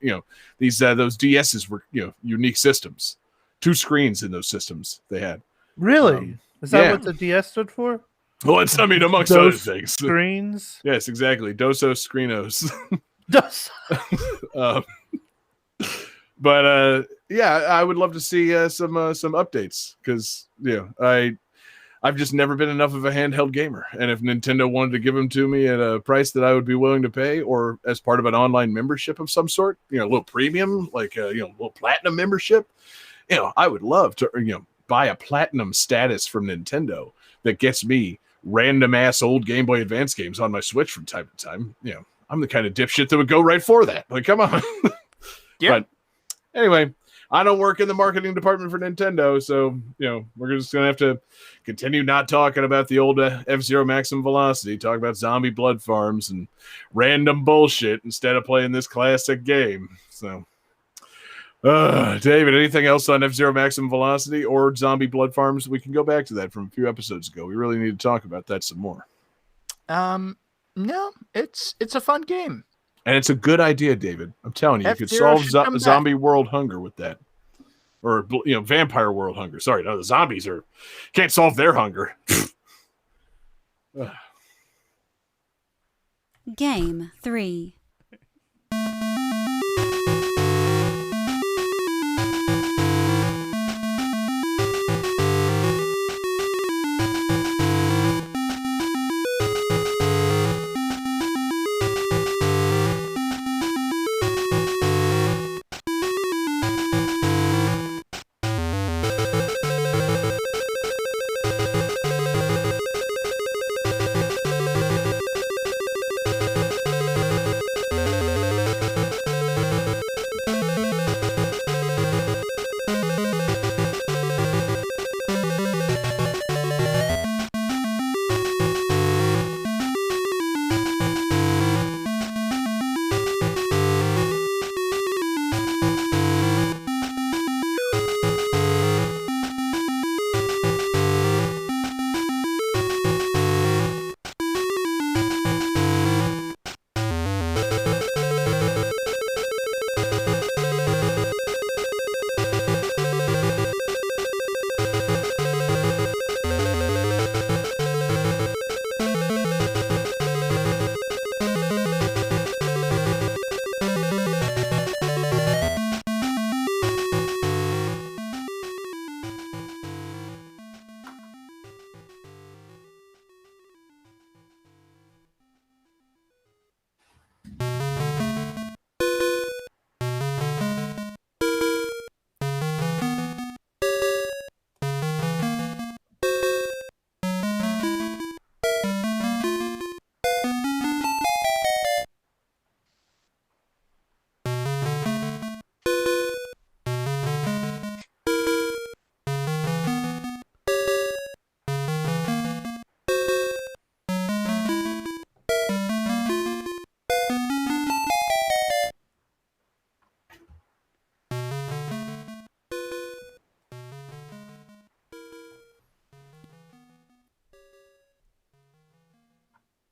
these those DSs were unique systems. 2 screens in those systems they had. Really? Is that what the DS stood for? Well, it's amongst other things. Screens. Yes, exactly. Dosos Screenos. But I would love to see some updates because I've just never been enough of a handheld gamer, and if Nintendo wanted to give them to me at a price that I would be willing to pay, or as part of an online membership of some sort, a little premium, like a little platinum membership, I would love to buy a platinum status from Nintendo that gets me random ass old Game Boy Advance games on my Switch from time to time. I'm the kind of dipshit that would go right for that. Like, come on. Yeah. But anyway, I don't work in the marketing department for Nintendo, so we're just gonna have to continue not talking about the old F-Zero Maximum Velocity, talk about zombie blood farms and random bullshit instead of playing this classic game. So, David, anything else on F-Zero Maximum Velocity or zombie blood farms? We can go back to that from a few episodes ago. We really need to talk about that some more. No, it's a fun game. And it's a good idea, David. I'm telling you, you could solve zombie world hunger with that. Or, vampire world hunger. Sorry, no, the zombies can't solve their hunger. Game 3.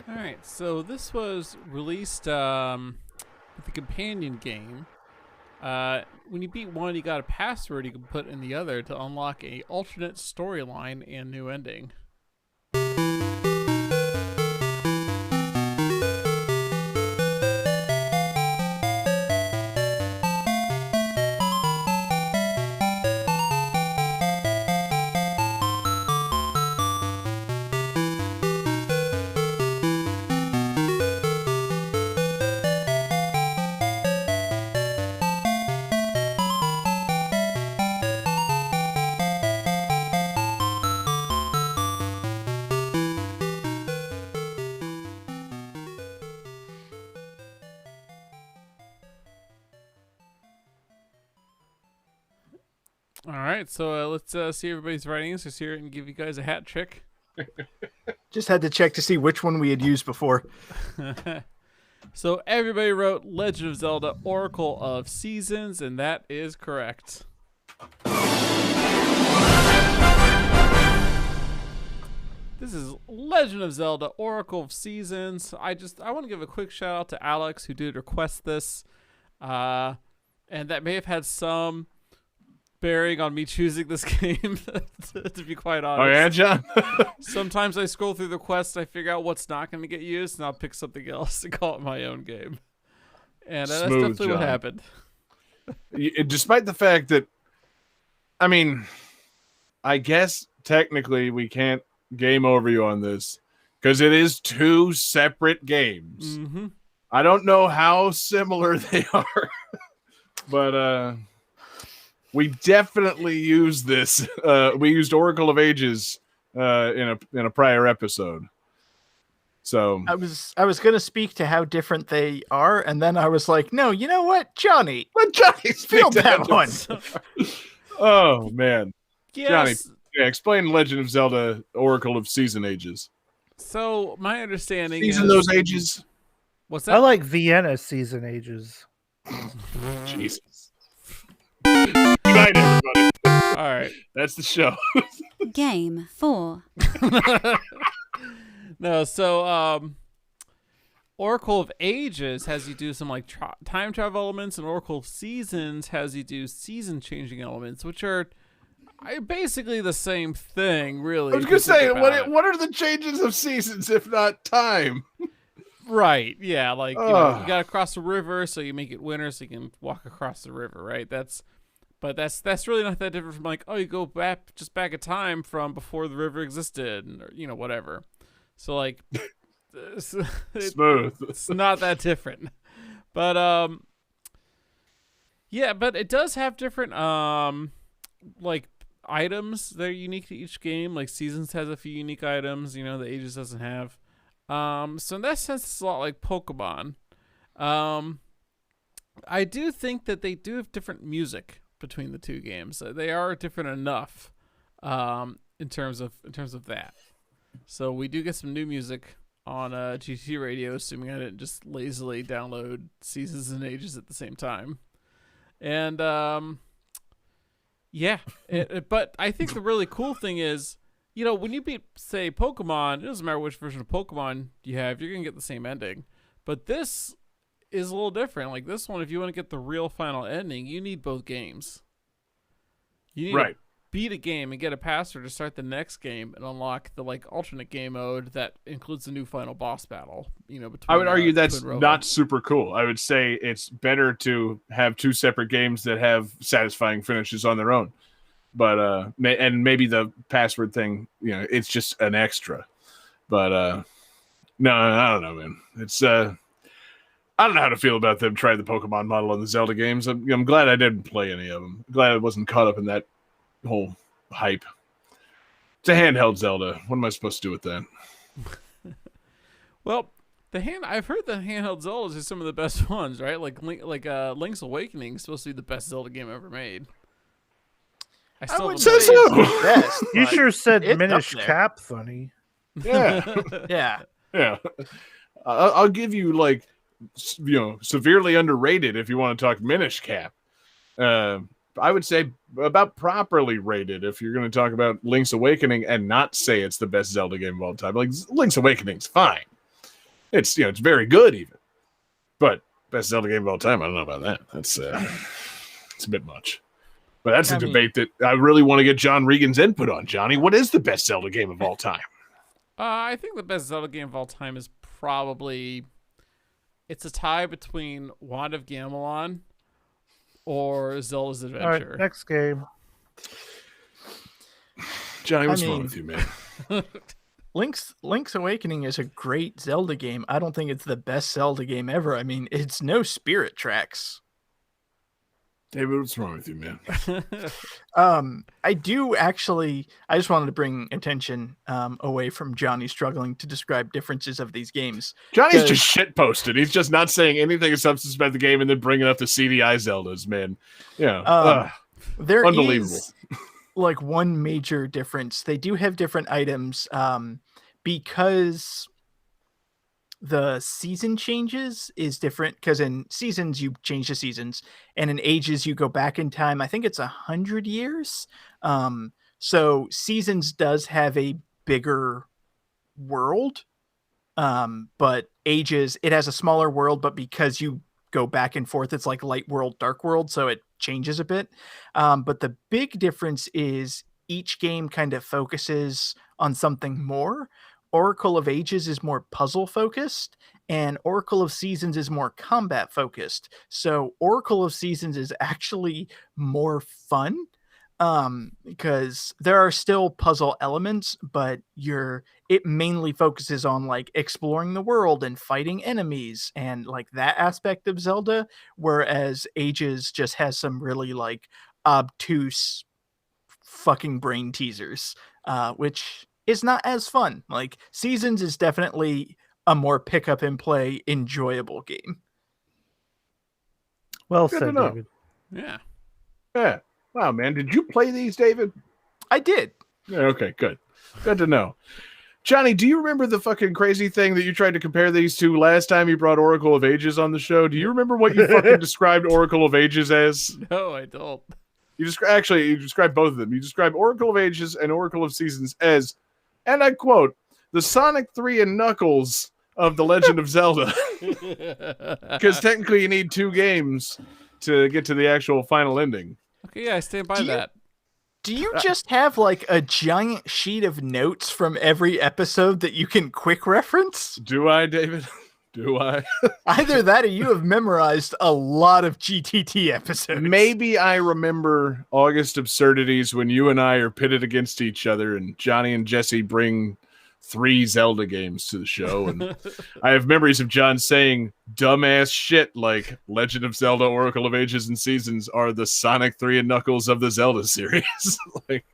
All right, so this was released with the companion game. When you beat one, you got a password you can put in the other to unlock a alternate storyline and new ending. All right, so let's see everybody's writings. Let's hear it and give you guys a hat trick. Just had to check to see which one we had used before. So everybody wrote Legend of Zelda Oracle of Seasons, and that is correct. This is Legend of Zelda Oracle of Seasons. I want to give a quick shout out to Alex who did request this. And that may have had some bearing on me choosing this game, to be quite honest. Oh yeah, John. Sometimes I scroll through the quest, I figure out what's not going to get used, and I'll pick something else to call it my own game. And that's Smooth, definitely what John. happened. Despite the fact that, I mean, I guess technically we can't game over you on this because it is two separate games. Mm-hmm. I don't know how similar they are, but we definitely used this. We used Oracle of Ages in a prior episode. So I was gonna speak to how different they are, and then I was like, no, you know what, Johnny, let Johnny field that one. Oh man, Yes. Johnny, yeah, explain Legend of Zelda Oracle of Season Ages. So my understanding Season is those ages. what's I that? like Vienna season ages. Jesus. Good night, everybody. All right. That's the show. Game 4. No, so Oracle of Ages has you do some like time travel elements, and Oracle of Seasons has you do season changing elements, which are basically the same thing, really. I was if gonna you think say, about it. what are the changes of seasons if not time? Right, yeah, like you Ugh. gotta cross the river, so you make it winter, so you can walk across the river, right? That's really not that different from like, oh, you go back a time from before the river existed, or whatever. So like, Smooth. it's not that different, but yeah, but it does have different like items that are unique to each game. Like Seasons has a few unique items, the Ages doesn't have. So in that sense, it's a lot like Pokemon. I do think that they do have different music between the two games. They are different enough in terms of that. So we do get some new music on GT Radio, assuming I didn't just lazily download Seasons and Ages at the same time. And yeah, but I think the really cool thing is, when you beat, say, Pokemon, it doesn't matter which version of Pokemon you have, you're going to get the same ending. But this is a little different. Like this one, if you want to get the real final ending, you need both games. You need to beat a game and get a password to start the next game and unlock the alternate game mode that includes the new final boss battle. Between, I would argue that's Twin Robo. not super cool. I would say it's better to have two separate games that have satisfying finishes on their own. But and maybe the password thing, it's just an extra. But no, I don't know, man. It's I don't know how to feel about them trying the Pokemon model on the Zelda games. I'm glad I didn't play any of them. Glad I wasn't caught up in that whole hype. It's a handheld Zelda. What am I supposed to do with that? Well, I've heard the handheld Zeldas are some of the best ones, right? Like Link's Awakening is supposed to be the best Zelda game ever made. I would haven't say played it's it. the best. You but sure said it's up Minish there. Cap funny. Yeah. Yeah. Yeah. I'll give you severely underrated if you want to talk Minish Cap. I would say about properly rated if you're going to talk about Link's Awakening and not say it's the best Zelda game of all time. Like Link's Awakening's fine, It's it's very good even. But best Zelda game of all time, I don't know about that. That's it's a bit much. But that's a debate that I really want to get John Regan's input on. Johnny, what is the best Zelda game of all time? I think the best Zelda game of all time is probably it's a tie between Wand of Gamelon or Zelda's Adventure. All right, next game. Johnny, what's wrong with you, man? Link's Awakening is a great Zelda game. I don't think it's the best Zelda game ever. I mean, it's no Spirit Tracks. David, what's wrong with you, man? I just wanted to bring attention away from Johnny struggling to describe differences of these games. Johnny's just shitposted. He's just not saying anything of substance about the game and then bringing up the CDI Zeldas, man. Yeah. There unbelievable. is like one major difference. They do have different items because the season changes is different, because in seasons you change the seasons, and in ages you go back in time. I think it's 100 years. So seasons does have a bigger world, but ages, it has a smaller world, but because you go back and forth, it's like light world, dark world, so it changes a bit. But the big difference is each game kind of focuses on something more. Oracle of Ages is more puzzle focused, and Oracle of Seasons is more combat focused. So Oracle of Seasons is actually more fun, because there are still puzzle elements, but it mainly focuses on like exploring the world and fighting enemies and like that aspect of Zelda, whereas Ages just has some really like obtuse fucking brain teasers, which is not as fun. Like Seasons is definitely a more pick up and play enjoyable game. Well Good said, to know. David. Yeah. Yeah. Wow, man. Did you play these, David? I did. Yeah, okay, good. Good to know. Johnny, do you remember the fucking crazy thing that you tried to compare these to last time you brought Oracle of Ages on the show? Do you remember what you fucking described Oracle of Ages as? No, I don't. You described both of them. You described Oracle of Ages and Oracle of Seasons as, and I quote, the Sonic 3 and Knuckles of The Legend of Zelda. Because technically you need 2 games to get to the actual final ending. Okay, yeah, I stand by that. Do you just have like a giant sheet of notes from every episode that you can quick reference? Do I, David? Do I? Either that or you have memorized a lot of GTT episodes. Maybe I remember August Absurdities when you and I are pitted against each other and Johnny and Jesse bring 3 Zelda games to the show. And I have memories of John saying dumbass shit like Legend of Zelda, Oracle of Ages and Seasons are the Sonic 3 and Knuckles of the Zelda series. Like,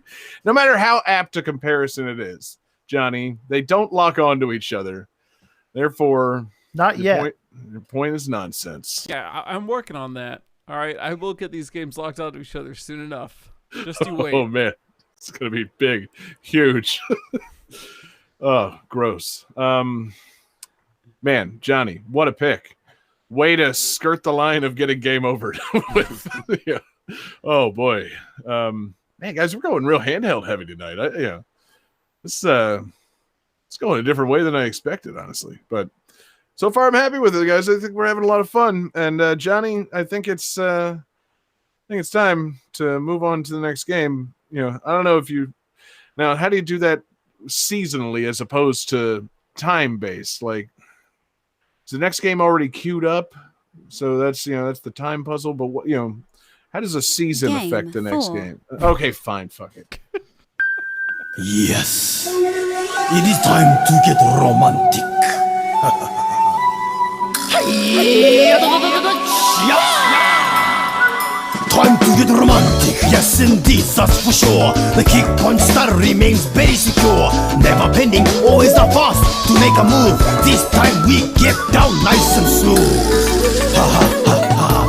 no matter how apt a comparison it is, Johnny, they don't lock on to each other. Therefore, Not yet. your point is nonsense. Yeah, I'm working on that. All right, I will get these games locked onto each other soon enough. Just you wait. Oh, man. It's going to be big, huge. Oh, gross. Man, Johnny, what a pick. Way to skirt the line of getting game over with. Yeah. Oh, boy. Man, guys, we're going real handheld heavy tonight. It's going a different way than I expected, honestly. But so far, I'm happy with it, guys. I think we're having a lot of fun. And Johnny, I think it's time to move on to the next game. I don't know if you now. How do you do that seasonally as opposed to time-based? Like, is the next game already queued up? So that's that's the time puzzle. But what how does a season Game affect the next 4. game? Okay, fine, fuck it. Yes, it is time to get romantic. Time to get romantic, yes indeed, that's for sure. The kick punch style remains very secure. Never pending, always the fast to make a move. This time we get down nice and smooth. Ha ha ha ha.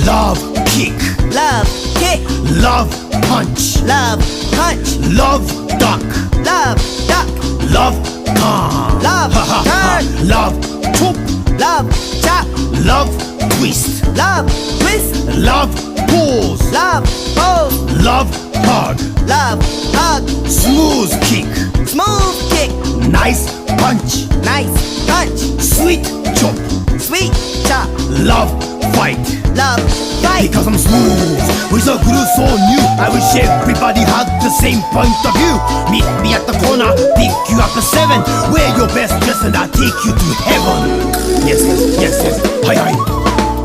Love kick, Love kick, love punch, love punch, love duck, love duck, love turn, love ha ha ha. turn, Love chop, love chop, love twist, love twist, love pose, love pose, love hug, love, hug, smooth kick, smooth kick, nice punch, nice punch, sweet chop, sweet chop, love fight. love, fight. Because I'm smooth with a groove so new, I wish everybody had the same point of view. Meet me at the corner, pick you up at 7. Wear your best dress and I'll take you to heaven. Yes, yes, yes, yes. Hi, hi.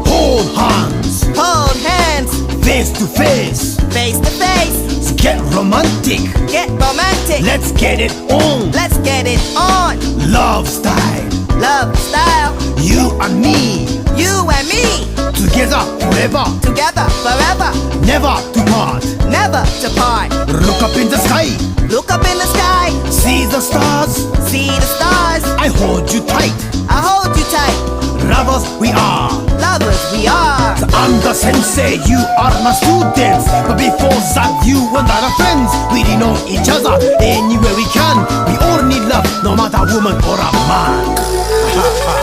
Hold hands, Hold hands, face to face. face to face, Get romantic, get romantic. let's get it on. Let's get it on. Love style, Love style, you and me, you and me, together forever, together forever, never to part. never to part. Look up in the sky, Look up in the sky, see the stars. see the stars. I hold you tight, I hold you tight. lovers we are. Lovers we are. I'm the sensei, you are my students. But before that, you and I are friends. We know each other anywhere we can. We all need love, no matter woman or a man.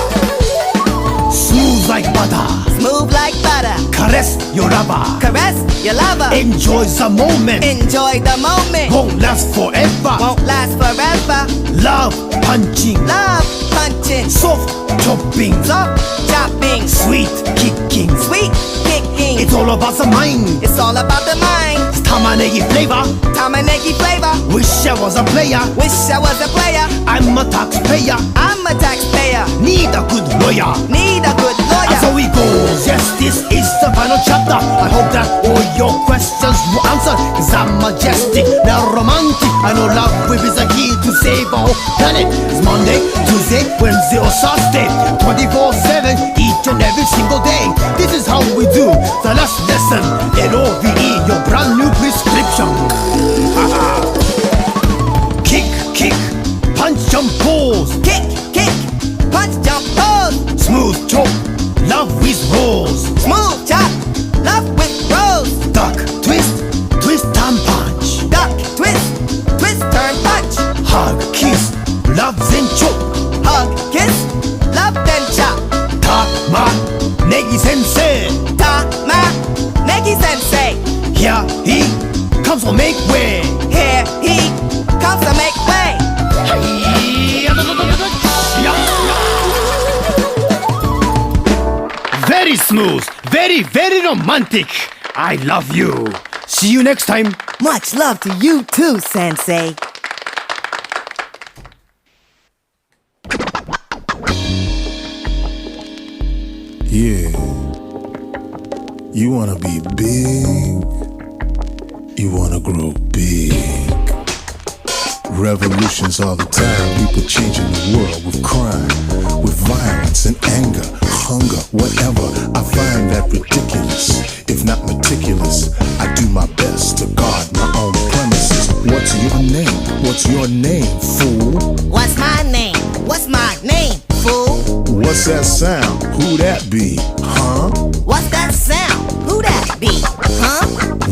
Smooth like butter, Smooth like butter. caress your lover. Caress your lover. Enjoy the moment, Enjoy the moment. won't last forever. Won't last forever. Love punching, Love punching. soft chopping, Soft chopping. sweet kicking. Sweet kicking. It's all about the mind. It's all about the mind. Tamanegi flavor, Tamanegi flavor. wish I was a player. Wish I was a player. I'm a taxpayer, I'm a taxpayer. need a good lawyer. Need a good And lawyer. so it goes, yes, this is the final chapter. I hope that all your questions were answered. Cause I'm majestic, now romantic. I know love with is a key to save our planet. It's Monday, Tuesday, Wednesday or Thursday, 24/7, each and every single day. This is how we do the last lesson. LOVE, your brand new prescription. Kick, kick, punch, jump, pose. Kick, kick, punch, jump, pose. Smooth choke, love with rolls. Smooth chop, love with rose. Duck, twist, twist and punch. Duck, twist, twist, turn, punch. Hug, kiss, love then choke. Hug, kiss, love, then chop. Ta, ma, negi sensei. Ta, ma, negi sensei. Here he comes to make way. Here he comes to make way. Very smooth, very, very romantic. I love you. See you next time. Much love to you too, Sensei. Yeah. You wanna be big. You wanna grow big. Revolutions all the time. People changing the world with crime, with violence and anger, hunger, whatever. I find that ridiculous. If not meticulous, I do my best to guard my own premises. What's your name? What's your name, fool? What's my name? What's my name, fool? What's that sound? Who that be? Huh? What's that sound? Who that be? Huh?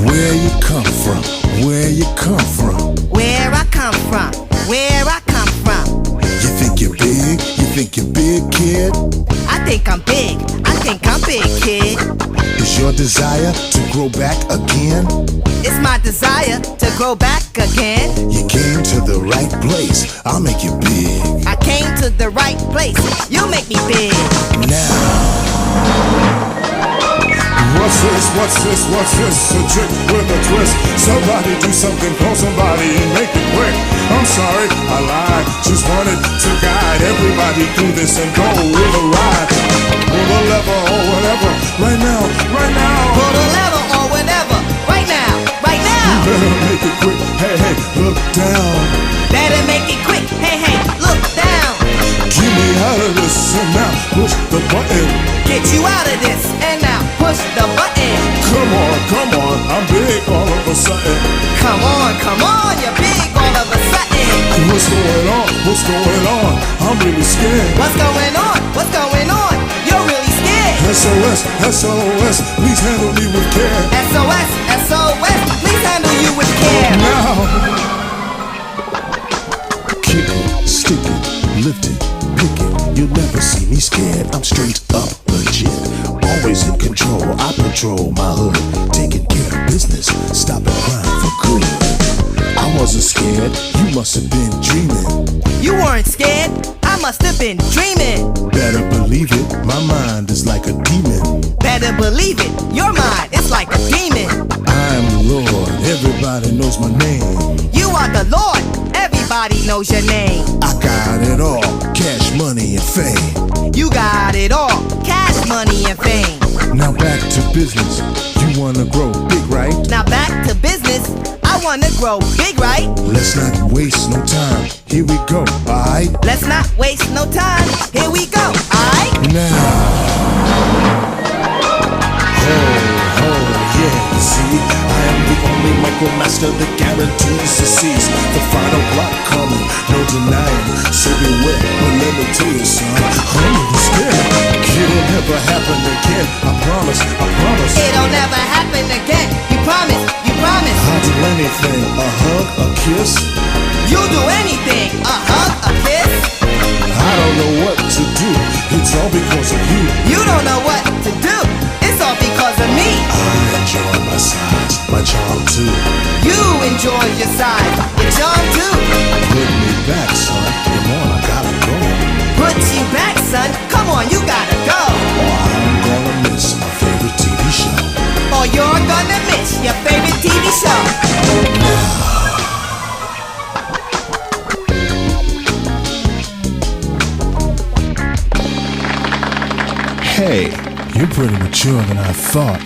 Where you come from? Where you come from? Where I come from? Where I come from? You think you're big? You think you're big, kid? I think I'm big. I think I'm big, kid. Is your desire to grow back again? It's my desire to grow back again. You came to the right place. I'll make you big. I came to the right place. You make me big. Now. What's this? What's this? What's this? A trick with a twist. Somebody do something, call somebody and make it quick. I'm sorry, I lied. Just wanted to guide everybody through this and go with a ride. Pull the lever or whatever. Right now, right now. Pull the lever or whatever. Right now, right now. Better make it quick. Hey, hey, look down. Better make it quick. Hey, hey, look down. Get me out of this and now push the button. Get you out of this and now push the button. Come on, I'm big all of a sudden. Come on, you're big all of a sudden. What's going on? What's going on? I'm really scared. What's going on? What's going on? You're really scared. SOS, SOS, please handle me with care. SOS, SOS, please handle you with care. Now. Kick it, stick it, lift it, pick it. You'll never see me scared. I'm straight up legit. Always in control. I patrol my hood, taking care of business, stopping crime for good. wasn't scared, you must have been dreaming. You weren't scared, I must have been dreaming. Better believe it, my mind is like a demon. Better believe it, your mind is like a demon. I'm the Lord, everybody knows my name. You are the Lord, everybody knows your name. I got it all, cash, money, and fame. You got it all, cash, money, and fame. Now back to business, you wanna grow big, right? Now back to business, I wanna grow big, right? Let's not waste no time, here we go, alright? Let's not waste no time, here we go, alright? Now, yeah, you see, I am the only micromaster that guarantees to seize the final block coming, no denying, so beware, but let me tell you, son, I'm really scared. It'll never happen again, I promise, I promise. It'll never happen again, you promise, you promise. I'll do anything, a hug, a kiss. You'll do anything, a hug, a kiss. I don't know what to do, it's all because of you. You don't know what to do, it's all because of me. I enjoy my size, my charm too. You enjoy your side, your charm too. Put me back, son, come on, I gotta go. Put you back, son, come on, you gotta go. Or I'm gonna miss my favorite TV show. Or you're gonna miss your favorite TV show. Hey, you're pretty mature than I thought.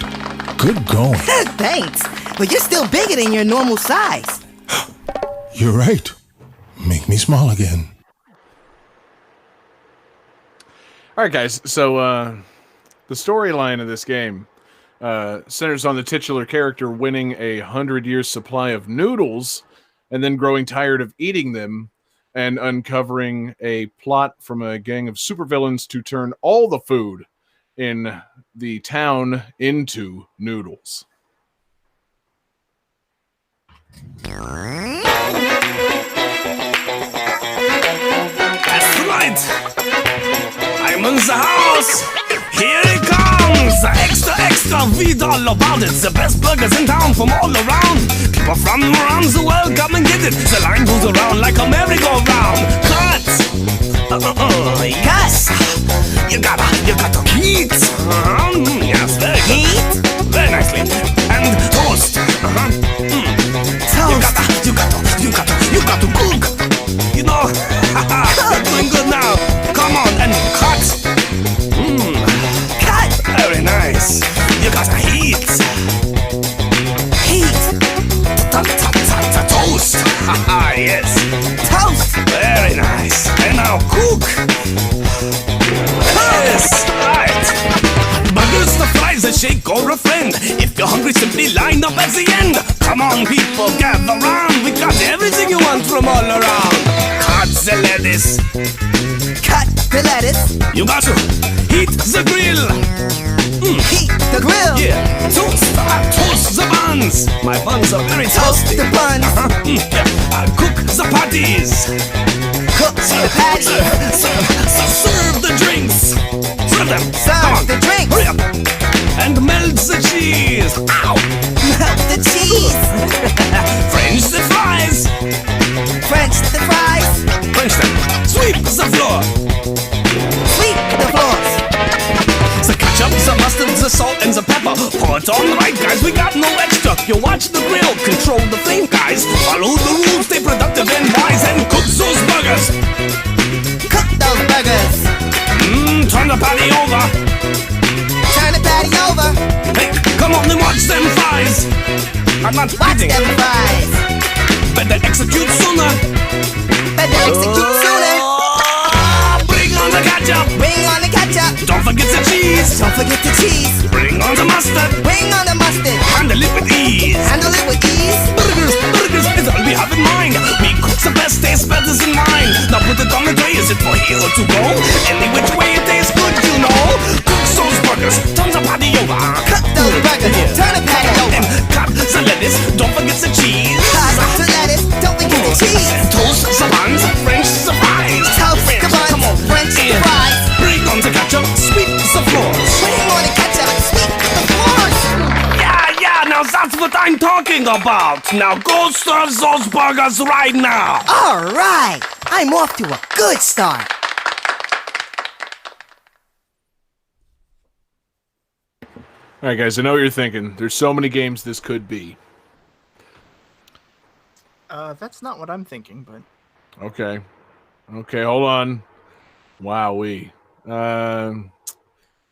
Good going. Thanks, but you're still bigger than your normal size. You're right. Make me small again. All right, guys. So the storyline of this game centers on the titular character winning 100-year supply of noodles and then growing tired of eating them and uncovering a plot from a gang of supervillains to turn all the food in the town into noodles. That's right. I'm in the house. Here it comes. Extra, extra, read all about it. The best burgers in town from all around. People from around the world come and get it. The line goes around like a merry-go-round. Cut. Yes. You gotta heat. Yes, very good. Heat? Very nicely. And toast. Toast. You got to cook. You know, you're doing good now. Come on and cut. Cut. Very nice. You gotta heat. Heat. Toast. Yes. Toast. Very nice. And now cook. Yes. Right. Burgers, the fries, a shake or a friend. If you're hungry, simply line up at the end. Come on, people, gather round. We got everything you want from all around. Cut the lettuce. Cut the lettuce. You got to heat the grill. Heat the grill. Yeah. Toast the buns. My buns are very Toast toasty. the buns. Cook the patties. Cook the patties. Serve the drinks. Serve them. Come Serve on. the drinks. Hurry up. And melt the cheese. Ow. Melt the cheese. French the fries. French the fries. French them. Sweep the floor. Sweep the floors. The ketchup, the mustard, the salt, and the pepper. Pour it on right, guys. We got no extra. You watch the grill. Control the flame, guys. Follow the rules. Stay productive and wise. And cook those burgers. Cook those burgers. Turn the patty over. Turn the patty over. Hey, come on and watch them fries. I'm not Watch kidding. them fries. Better execute sooner. Better execute sooner. Bring on the ketchup. Bring on the ketchup. Don't forget the cheese. Don't forget the cheese. Bring on the mustard. Bring on the mustard. Handle it with ease. Handle it with ease. Burgers is all we have in mind. We cook the best, taste better than mine. Now put it on the tray, is it for here or to go? Any which way it tastes good, you know. Cook those burgers, turn the patty over. Cook those burgers, turn the patty over. And cut the lettuce, don't forget the cheese. Cut the lettuce, don't forget the cheese. Toast the buns, French the fries. Toast the buns, Come on, French the and fries. Bring on the ketchup, sweep the floors. Bring on the ketchup, sweep the floors. Yeah, now that's what I'm talking about. Now go serve those burgers right now. All right. I'm off to a good start. All right, guys, I know what you're thinking. There's so many games this could be. That's not what I'm thinking, but Okay. Okay, hold on. Wowee.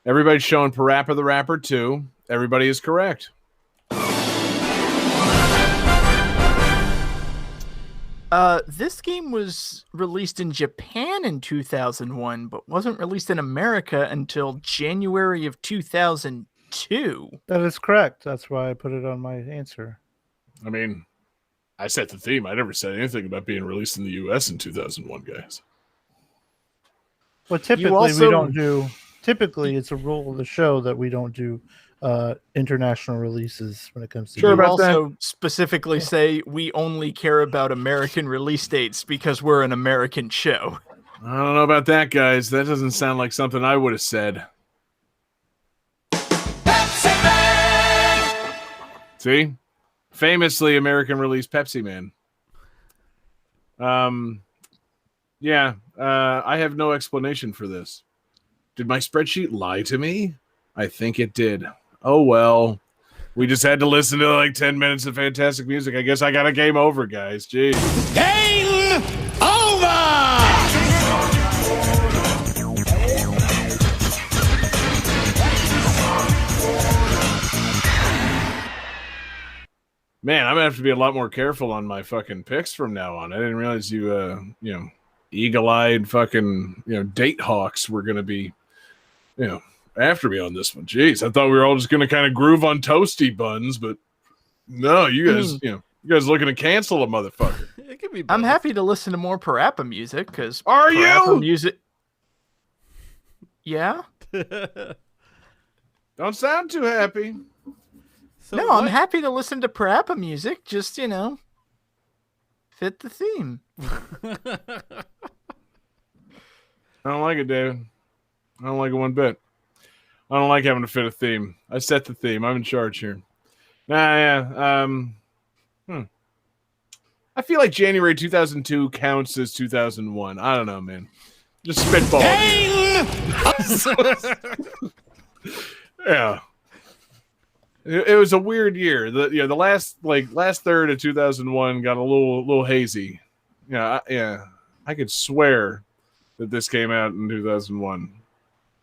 Everybody's showing Parappa the Rapper 2. Everybody is correct. this game was released in Japan in 2001, but wasn't released in America until January of 2002. That is correct. That's why I put it on my answer. I mean, I set the theme. I never said anything about being released in the U.S. in 2001, guys. Well, typically we don't do. Typically, it's a rule of the show that we don't do international releases when it comes to. Sure, but also specifically say we only care about American release dates because we're an American show. I don't know about that, guys. That doesn't sound like something I would have said. See? Famously American release Pepsi Man. Yeah, I have no explanation for this. Did my spreadsheet lie to me? I think it did. Oh, well. We just had to listen to like 10 minutes of fantastic music. I guess I got a game over, guys. Jeez. Game over! Man, I'm gonna have to be a lot more careful on my fucking picks from now on. I didn't realize you eagle-eyed fucking, date hawks were gonna be, after me on this one. Jeez, I thought we were all just gonna kind of groove on toasty buns, but no, you guys, you guys looking to cancel a motherfucker. It could be. I'm happy to listen to more Parappa music because Are Parappa you? music? Yeah. Don't sound too happy. So No, what- I'm happy to listen to Parappa music. Just fit the theme. I don't like it, David. I don't like it one bit. I don't like having to fit a theme. I set the theme. I'm in charge here. I feel like January 2002 counts as 2001. I don't know, man. Just spitball. Yeah. It was a weird year. The last third of 2001 got a little hazy. I could swear that this came out in 2001.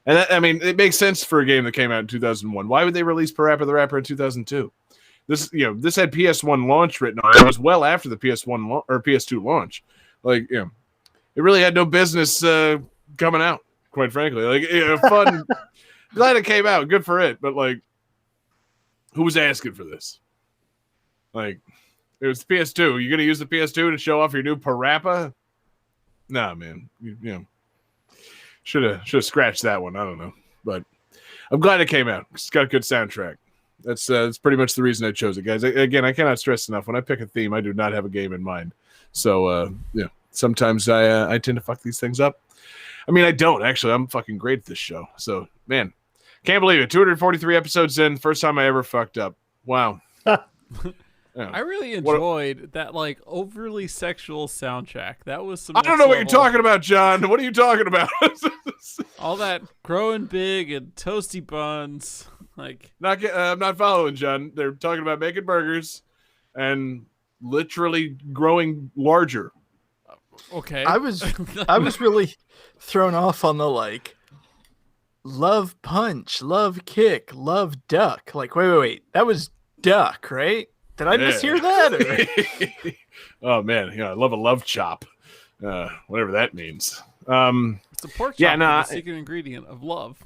And that, I mean, it makes sense for a game that came out in 2001. Why would they release Parappa the Rapper in 2002? This had PS1 launch written on it. It was well after the PS1 or PS2 launch. It really had no business coming out, quite frankly. Fun. Glad it came out. Good for it. But who was asking for this? It was the PS2. You gonna use the PS2 to show off your new Parappa? Nah, man. Should have scratched that one. I don't know, but I'm glad it came out. It's got a good soundtrack. That's pretty much the reason I chose it, guys. Again, I cannot stress enough. When I pick a theme, I do not have a game in mind. So sometimes I tend to fuck these things up. I mean, I don't actually. I'm fucking great at this show. So man, can't believe it. 243 episodes in, first time I ever fucked up. Wow. Yeah. I really enjoyed that overly sexual soundtrack. That was some. I don't know what you're talking about, John. What are you talking about? All that growing big and toasty buns. I'm not following, John. They're talking about making burgers and literally growing larger. Okay. I was really thrown off on the love punch, love kick, love duck. Wait. That was duck, right? Did I mishear that? Or? Oh man, I love a love chop. Whatever that means. It's a pork chop with the secret ingredient of love.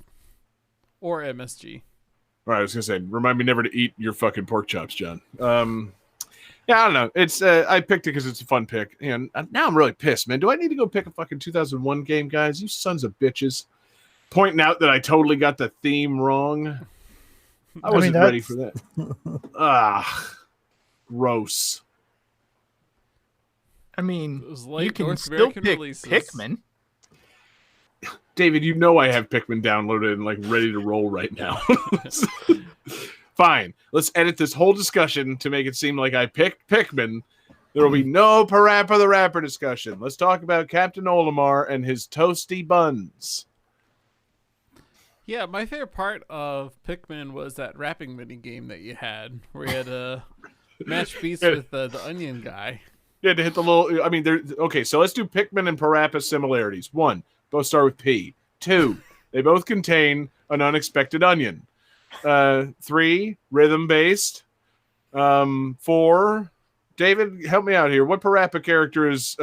Or MSG. All right, I was gonna say, remind me never to eat your fucking pork chops, John. I don't know. It's I picked it because it's a fun pick, and now I'm really pissed, man. Do I need to go pick a fucking 2001 game, guys? You sons of bitches! Pointing out that I totally got the theme wrong. I wasn't ready for that. Gross. I mean, Those late you can North still American pick releases. Pikmin. David, I have Pikmin downloaded and ready to roll right now. fine. Let's edit this whole discussion to make it seem like I picked Pikmin. There will be no Parappa the Rapper discussion. Let's talk about Captain Olimar and his toasty buns. Yeah, my favorite part of Pikmin was that rapping mini game that you had, where you had to match beats with the onion guy. Yeah, to hit the little. I mean, okay. So let's do Pikmin and Parappa similarities. 1, both start with P. 2, they both contain an unexpected onion. 3, rhythm based. 4, David, help me out here. What Parappa character is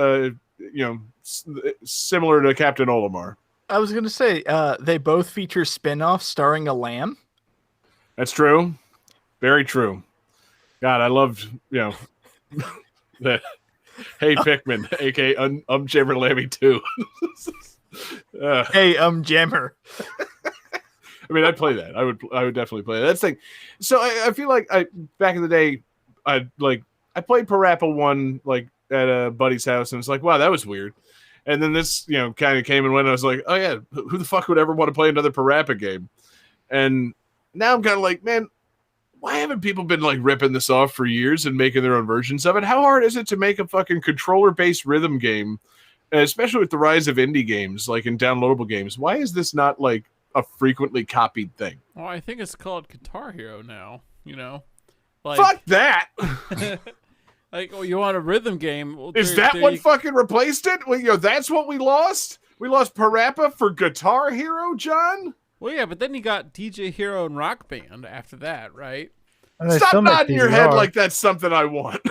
similar to Captain Olimar? I was gonna say they both feature spin-offs starring a lamb. That's true. Very true. God, I loved that. Hey Pikmin, aka Jammer Lammy 2. Hey Jammer. I mean, I'd play that. I would definitely play that. That's the thing. So I feel like back in the day, I played Parappa 1 like at a buddy's house, and it's like, wow, that was weird. And then this, kind of came and went. I was like, oh yeah, who the fuck would ever want to play another Parappa game? And now I'm kind of like, man, why haven't people been like ripping this off for years and making their own versions of it? How hard is it to make a fucking controller-based rhythm game, especially with the rise of indie games, like in downloadable games? Why is this not like a frequently copied thing? Well, I think it's called Guitar Hero now. Like, fuck that. Like, oh, you want a rhythm game? Well, is that what fucking replaced it? Well, that's what we lost? We lost Parappa for Guitar Hero, John? Well, yeah, but then you got DJ Hero and Rock Band after that, right? Stop nodding your head like that's something I want.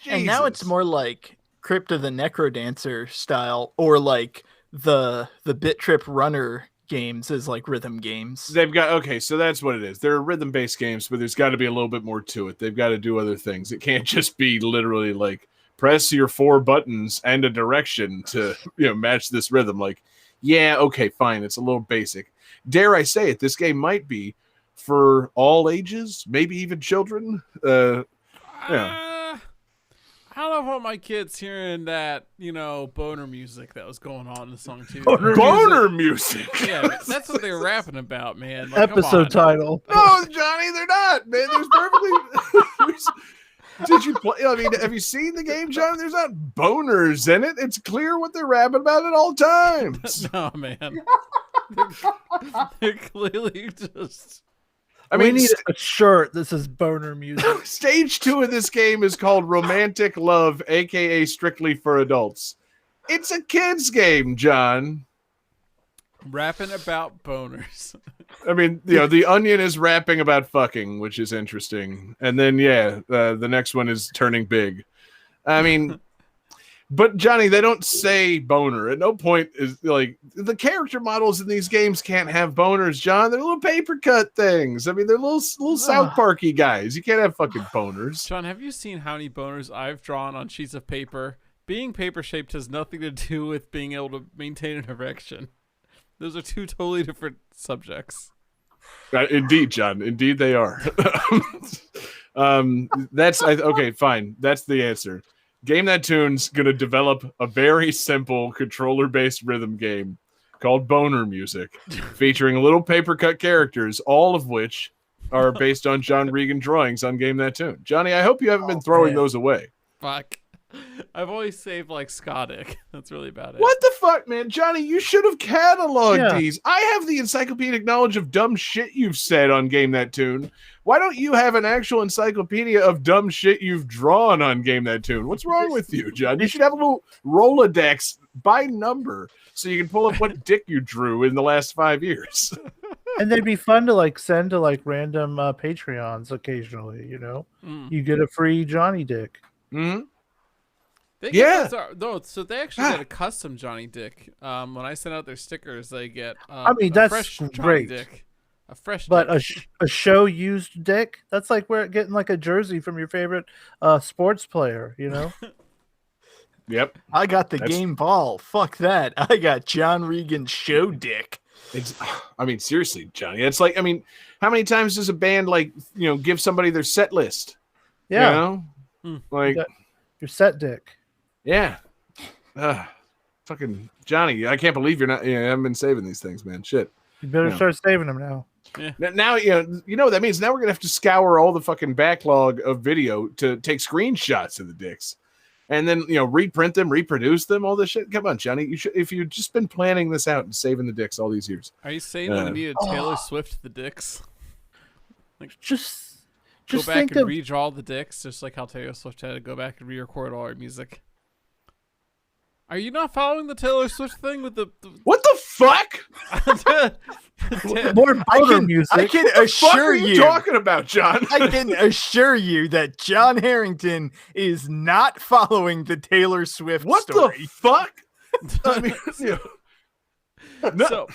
And now it's more like Crypt of the Necrodancer style, or like the Bit Trip Runner games as like rhythm games. They've got, okay, so that's what it is. They're rhythm-based games, but there's got to be a little bit more to it. They've got to do other things. It can't just be literally like press your 4 buttons and a direction to match this rhythm. Like, yeah, okay, fine, it's a little basic. Dare I say it, this game might be for all ages, maybe even children. I don't know if I want my kids hearing that, boner music that was going on in the song too. Boner music. Yeah, that's what they were rapping about, man. Like, episode title. No, Johnny, they're not, man. There's perfectly. Did you play? I mean, have you seen the game, John? There's not boners in it. It's clear what they're rapping about at all times. No, man. They're clearly just. I mean, we need a shirt. This is boner music. Stage 2 of this game is called Romantic Love, aka Strictly for Adults. It's a kid's game, John. Rapping about boners. I mean, the onion is rapping about fucking, which is interesting. And then, the next one is turning big. I mean, but Johnny, they don't say boner. At no point is like the character models in these games can't have boners, John. They're little paper cut things. I mean, they're little South Parky guys. You can't have fucking boners. John, have you seen how many boners I've drawn on sheets of paper? Being paper shaped has nothing to do with being able to maintain an erection. Those are 2 totally different subjects. Indeed, John. Indeed, they are. Okay, fine. That's the answer. Game That Tune's going to develop a very simple controller-based rhythm game called Boner Music, featuring little paper-cut characters, all of which are based on John Regan drawings on Game That Tune. Johnny, I hope you haven't been throwing those away. Fuck. I've always saved like Scodic. That's really about it. What the fuck, man? Johnny, you should have cataloged these. I have the encyclopedic knowledge of dumb shit you've said on Game That Tune. Why don't you have an actual encyclopedia of dumb shit you've drawn on Game That Tune? What's wrong with you, John? You should have a little Rolodex by number so you can pull up what dick you drew in the last 5 years. And they'd be fun to like send to like random Patreons occasionally, You get a free Johnny dick. Mm-hmm. So they actually get a custom Johnny Dick. When I send out their stickers, they get that's fresh great. Johnny Dick. A fresh but dick. a show used dick, that's like we're getting like a jersey from your favorite sports player, Yep. I got the game ball. Fuck that. I got John Regan show dick. Seriously, Johnny. It's like, how many times does a band give somebody their set list? Yeah. Like your set dick. Yeah. Fucking Johnny, I can't believe you're not. I haven't been saving these things, man. Shit. You better start saving them now. Yeah. Now you know what that means. Now we're gonna have to scour all the fucking backlog of video to take screenshots of the dicks, and then reprint them, reproduce them, all this shit. Come on, Johnny, you should, if you've just been planning this out and saving the dicks all these years. Are you saying that we need a Taylor Swift the dicks? Just Go back think and of redraw the dicks, just like how Taylor Swift had to go back and re-record all her music. Are you not following the Taylor Swift thing with the What the fuck? more motor music. I can What assure are you talking about, John? I can assure you that John Harrington is not following the Taylor Swift What story. the fuck? I mean, no. So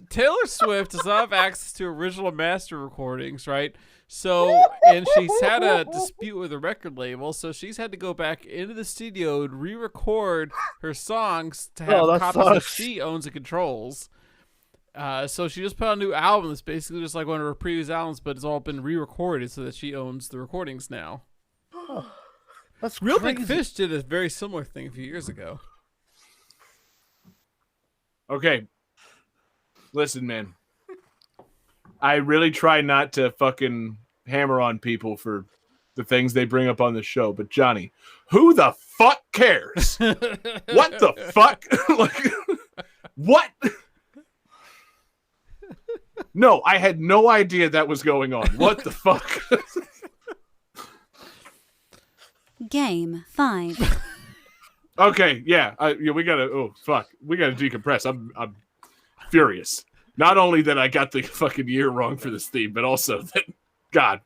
Taylor Swift does not have access to original master recordings, right? So, and she's had a dispute with a record label, so she's had to go back into the studio and re-record her songs to have that copies that sucks. she owns and controls. So she just put out a new album that's basically just like one of her previous albums, but it's all been re-recorded so that she owns the recordings now. That's Real crazy. Big Fish did a very similar thing a few years ago. Okay. Listen, man. I really try not to fucking hammer on people for the things they bring up on the show, but Johnny, who the fuck cares? What the fuck? Like, what? No, I had no idea that was going on. What the fuck? Game 5. Okay, yeah, we gotta. Oh fuck, we gotta decompress. I'm furious. Not only that I got the fucking year wrong for this theme, but also that, God,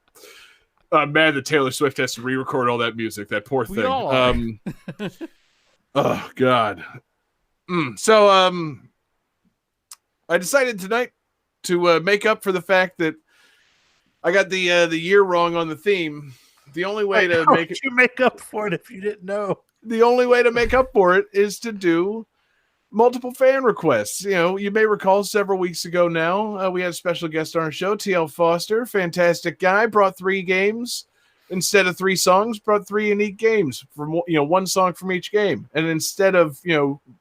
I'm mad that Taylor Swift has to re-record all that music. That poor We thing. all are. Oh God. So I decided tonight to make up for the fact that I got the year wrong on the theme. The only way to How make would it. you make up for it if you didn't know? The only way to make up for it is to do multiple fan requests. You may recall several weeks ago now, we had a special guest on our show, TL Foster, fantastic guy, brought 3 games instead of 3 songs, brought 3 unique games from one song from each game. And instead of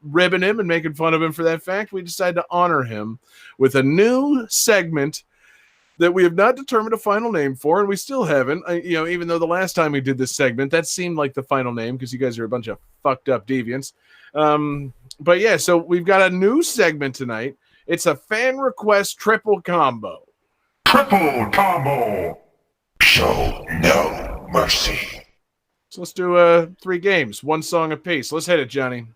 ribbing him and making fun of him for that fact, we decided to honor him with a new segment that we have not determined a final name for, and we still haven't. Even though the last time we did this segment, that seemed like the final name because you guys are a bunch of fucked up deviants. But yeah, so we've got a new segment tonight. It's a fan request triple combo. Triple combo. Show no mercy. So let's do 3 games, 1 song apiece. Let's hit it, Johnny.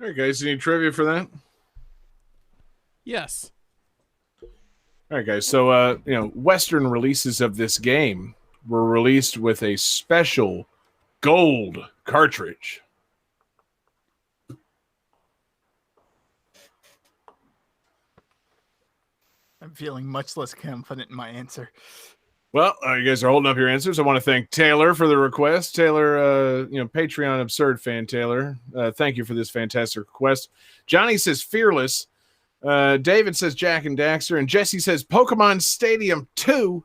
All right, guys. Any trivia for that? Yes. All right, guys. So, Western releases of this game were released with a special gold cartridge. I'm feeling much less confident in my answer. Well, you guys are holding up your answers. I want to thank Taylor for the request. Taylor, Patreon absurd fan Taylor. Thank you for this fantastic request. Johnny says Fearless. David says Jack and Daxter. And Jesse says Pokemon Stadium 2.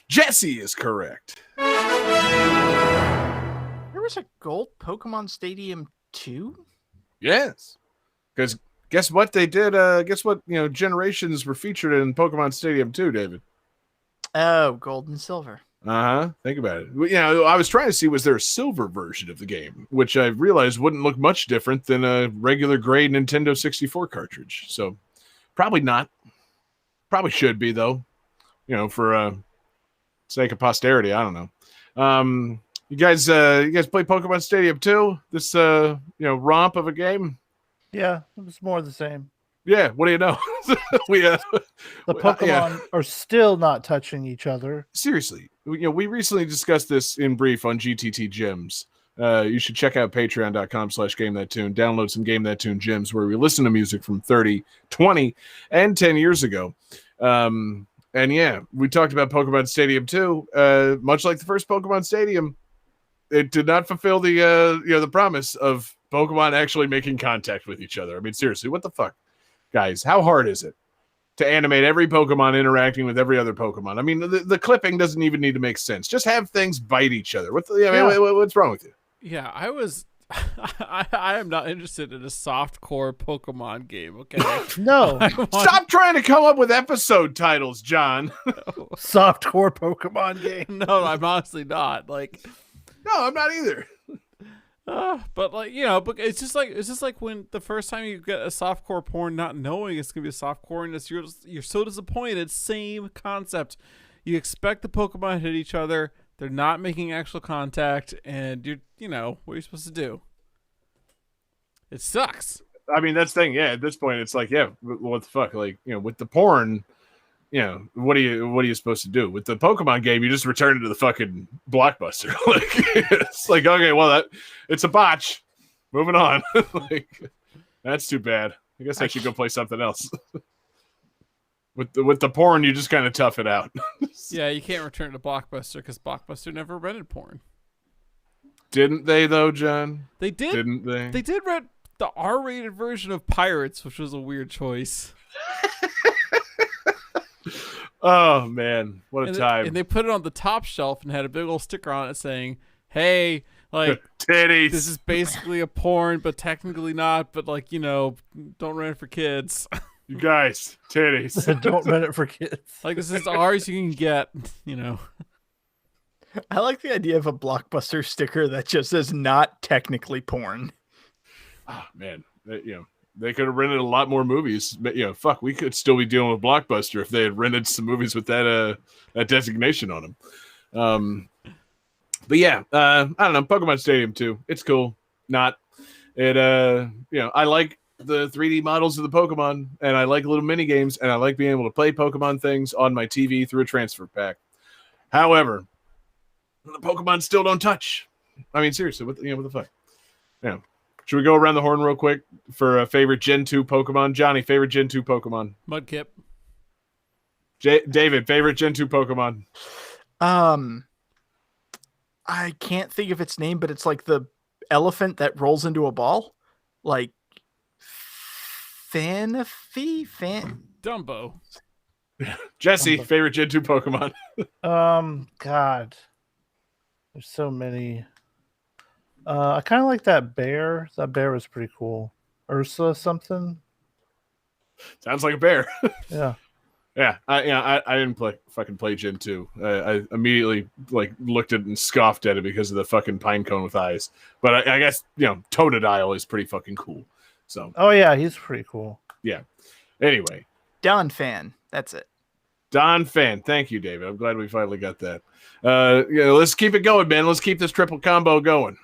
Jesse is correct. There was a gold Pokemon Stadium 2? Yes. Because guess what they did? Guess what, generations were featured in Pokemon Stadium 2, David? Oh, gold and silver. Think about it. I was trying to see, was there a silver version of the game, which I realized wouldn't look much different than a regular grade Nintendo 64 cartridge. So probably not. Probably should be, though, for sake of posterity. I don't know. You guys play Pokemon Stadium 2? This romp of a game? Yeah, it was more the same. Yeah, what do you know? The Pokemon are still not touching each other. Seriously, we recently discussed this in brief on GTT Gems. You should check out patreon.com/GameThatTune. Download some Game That Tune gems where we listen to music from 30, 20, and 10 years ago. And yeah, we talked about Pokemon Stadium 2. Much like the first Pokemon Stadium, it did not fulfill the promise of Pokemon actually making contact with each other. I mean, seriously, what the fuck? Guys, how hard is it to animate every Pokemon interacting with every other Pokemon? I mean, the clipping doesn't even need to make sense. Just have things bite each other. What's wrong with you? Yeah, I am not interested in a softcore Pokemon game, okay? No. Stop trying to come up with episode titles, John. Softcore Pokemon game. No, I'm honestly not. No, I'm not either. But but it's just like when the first time you get a softcore porn, not knowing it's gonna be a softcore, and you're so disappointed. Same concept. You expect the Pokemon to hit each other. They're not making actual contact, and what are you supposed to do? It sucks. I mean, that's the thing. Yeah, at this point, it's like, yeah, what the fuck? With the porn, what are you supposed to do? With the Pokemon game, you just return it to the fucking Blockbuster. It's like, okay, well, it's a botch. Moving on. That's too bad. I guess I should go play something else. With the porn, you just kind of tough it out. Yeah, you can't return to Blockbuster because Blockbuster never rented porn. Didn't they, though, John? They did. Didn't they? They did rent the R-rated version of Pirates, which was a weird choice. Oh, man. What a time. And they put it on the top shelf and had a big old sticker on it saying, hey, titties. This is basically a porn, but technically not. But, don't rent it for kids. You guys, titties. Don't rent it for kids. This is ours you can get, I like the idea of a Blockbuster sticker that just says not technically porn. Oh, man. They could have rented a lot more movies, but fuck, we could still be dealing with Blockbuster if they had rented some movies with that designation on them. But yeah, I don't know. Pokemon Stadium 2, it's cool. Not it. I like the 3D models of the Pokemon, and I like little mini games, and I like being able to play Pokemon things on my TV through a transfer pack. However, the Pokemon still don't touch. I mean, seriously, what the fuck? Yeah. Should we go around the horn real quick for a favorite Gen 2 Pokemon? Johnny, favorite Gen 2 Pokemon? Mudkip. David, favorite Gen 2 Pokemon? I can't think of its name, but it's like the elephant that rolls into a ball. Phanpy? Dumbo. Jesse, favorite Gen 2 Pokemon? God. There's so many. I kind of like that bear. That bear was pretty cool. Ursa something. Sounds like a bear. Yeah. Yeah. I didn't fucking play Gen 2. I immediately looked at it and scoffed at it because of the fucking pine cone with eyes. But I guess Totodile is pretty fucking cool. So. Oh yeah, he's pretty cool. Yeah. Anyway. Donphan. That's it. Donphan. Thank you, David. I'm glad we finally got that. Let's keep it going, man. Let's keep this triple combo going.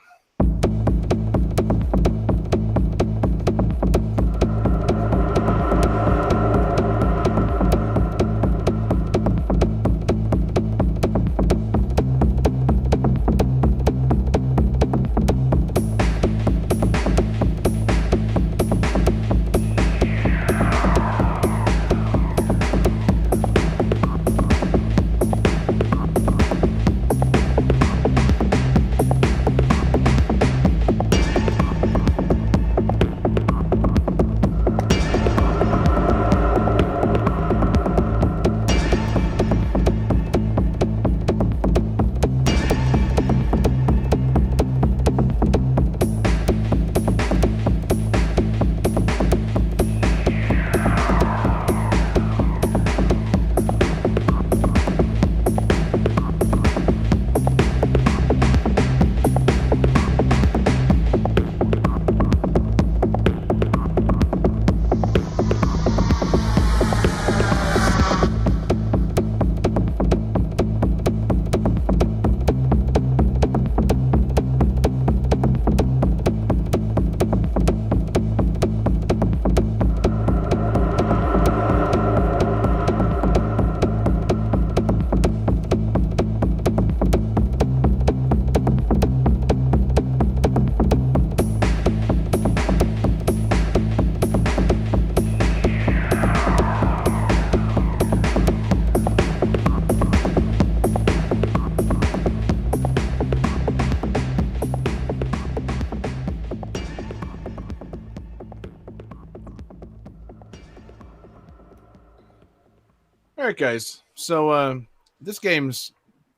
right, guys. So this game's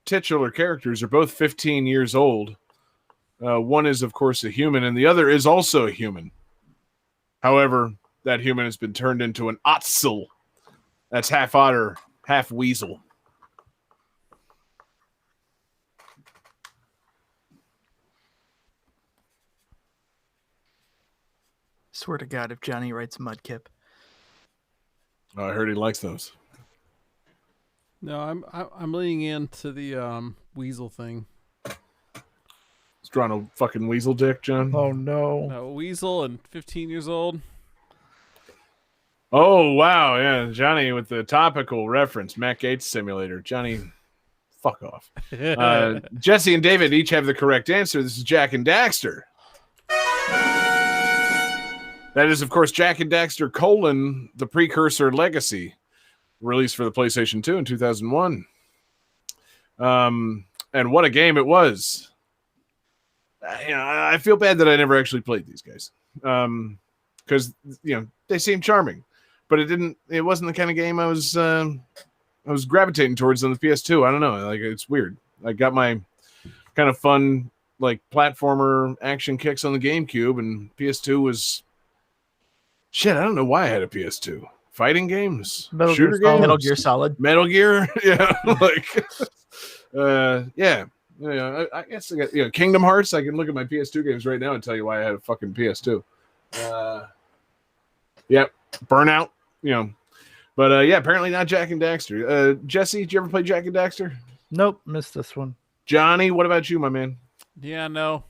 titular characters are both 15 years old. One is, of course, a human, and the other is also a human. However, that human has been turned into an Ottsel. That's half otter, half weasel. Swear to God, if Johnny writes Mudkip. Oh, I heard he likes those. No, I'm leaning into the weasel thing. He's drawing a fucking weasel dick, John. Oh no. No, weasel and 15 years old. Oh, wow. Yeah, Johnny with the topical reference, Matt Gates Simulator. Johnny, fuck off. Jesse and David each have the correct answer. This is Jak and Daxter. That is, of course, Jak and Daxter: the Precursor Legacy, released for the PlayStation 2 in 2001. And what a game it was. I feel bad that I never actually played these guys. Because, they seem charming. But it wasn't the kind of game I was gravitating towards on the PS2. I don't know. Like, it's weird. I got my kind of fun, like, platformer action kicks on the GameCube, and PS2 was... Shit, I don't know why I had a PS2. Fighting games? Shooter games? Metal Gear Solid. Metal Gear? Yeah. Yeah. I guess I got, Kingdom Hearts. I can look at my PS2 games right now and tell you why I had a fucking PS2. Yep. Burnout. But yeah, apparently not Jak and Daxter. Jesse, did you ever play Jak and Daxter? Nope, missed this one. Johnny, what about you, my man? Yeah, no.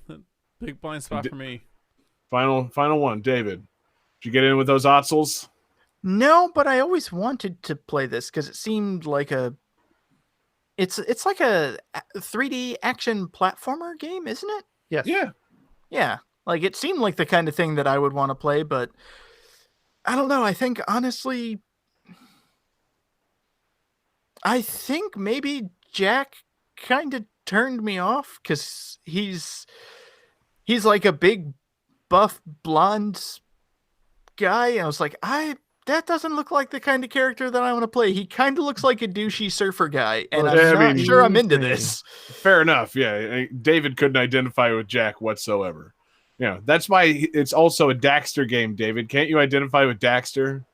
Big blind spot for me. Final one, David. Did you get in with those Ottsels? No, but I always wanted to play this because it seemed like it's like a 3D action platformer game, isn't it? Yes. Yeah. Like it seemed like the kind of thing that I would want to play, but I don't know. I think honestly, maybe Jak kind of turned me off because he's like a big buff blonde guy, and I was like, that doesn't look like the kind of character that I want to play. He kind of looks like a douchey surfer guy, and I'm not sure I'm into this. Fair enough. Yeah, David couldn't identify with Jak whatsoever. That's why it's also a Daxter game, David. Can't you identify with Daxter?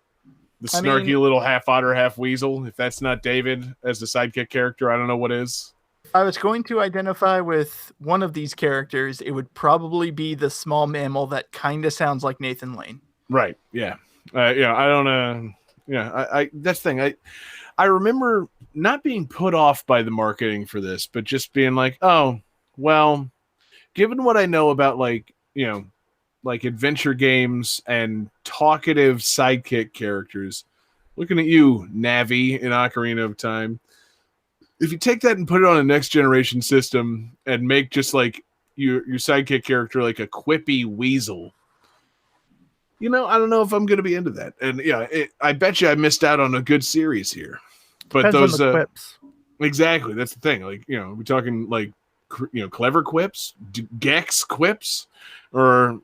The snarky little half otter, half weasel. If that's not David as the sidekick character, I don't know what is. If I was going to identify with one of these characters, it would probably be the small mammal that kind of sounds like Nathan Lane. Right. Yeah. I don't. I that's the thing. I remember not being put off by the marketing for this, but just being like, oh, well, given what I know about like adventure games and talkative sidekick characters, looking at you, Navi in Ocarina of Time, if you take that and put it on a next generation system and make just like your sidekick character like a quippy weasel, I don't know if I'm going to be into that. And I bet you I missed out on a good series here. But Depends on the quips. Exactly, that's the thing. Like, we're talking like, clever quips, Gex quips, or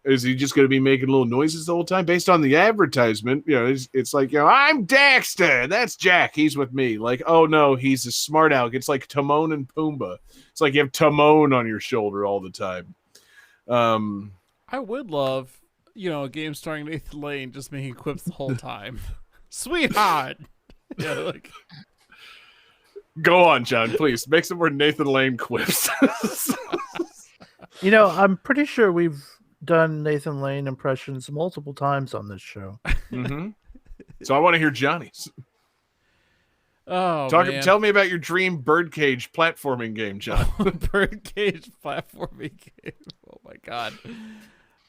is he just going to be making little noises the whole time? Based on the advertisement, it's like, I'm Daxter, that's Jak, he's with me. Like, oh no, he's a smart aleck. It's like Timon and Pumbaa. It's like you have Timon on your shoulder all the time. I would love, a game starring Nathan Lane just making quips the whole time. Sweetheart. Go on, John, please. Make some more Nathan Lane quips. I'm pretty sure we've done Nathan Lane impressions multiple times on this show. Mm-hmm. So I want to hear Johnny's. Oh, man. Tell me about your dream birdcage platforming game, John. Birdcage platforming game. Oh, my God.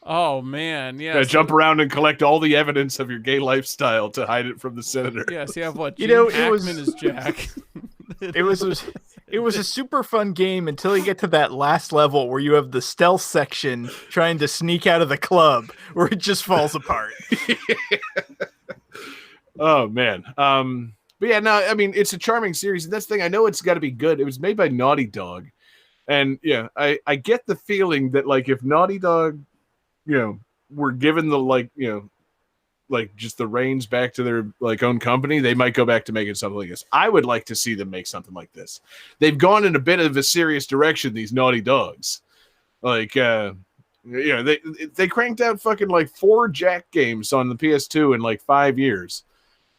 Oh, man. Yeah. So jump around and collect all the evidence of your gay lifestyle to hide it from the senator. Yes, you have what? Gene Hackman is Jak. It was a super fun game until you get to that last level where you have the stealth section trying to sneak out of the club where it just falls apart. Oh, man. But yeah, no, I mean, it's a charming series. And that's the thing. I know it's got to be good. It was made by Naughty Dog. And yeah, I get the feeling that like if Naughty Dog, were given the like just the reins back to their like own company, they might go back to making something like this. I would like to see them make something like this. They've gone in a bit of a serious direction, these Naughty Dogs. Like they cranked out fucking like 4 Jack games on the PS2 in like 5 years,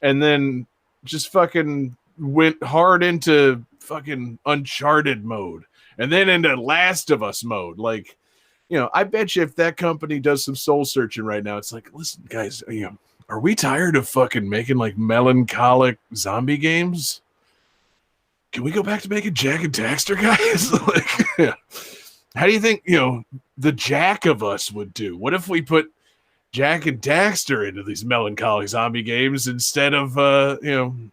and then just fucking went hard into fucking Uncharted mode, and then into Last of Us mode. Like, I bet you if that company does some soul searching right now, it's like, listen, guys, are we tired of fucking making like melancholic zombie games? Can we go back to making Jack and Daxter, guys? Like, yeah. How do you think, the Jack of Us would do? What if we put Jack and Daxter into these melancholic zombie games instead of, I don't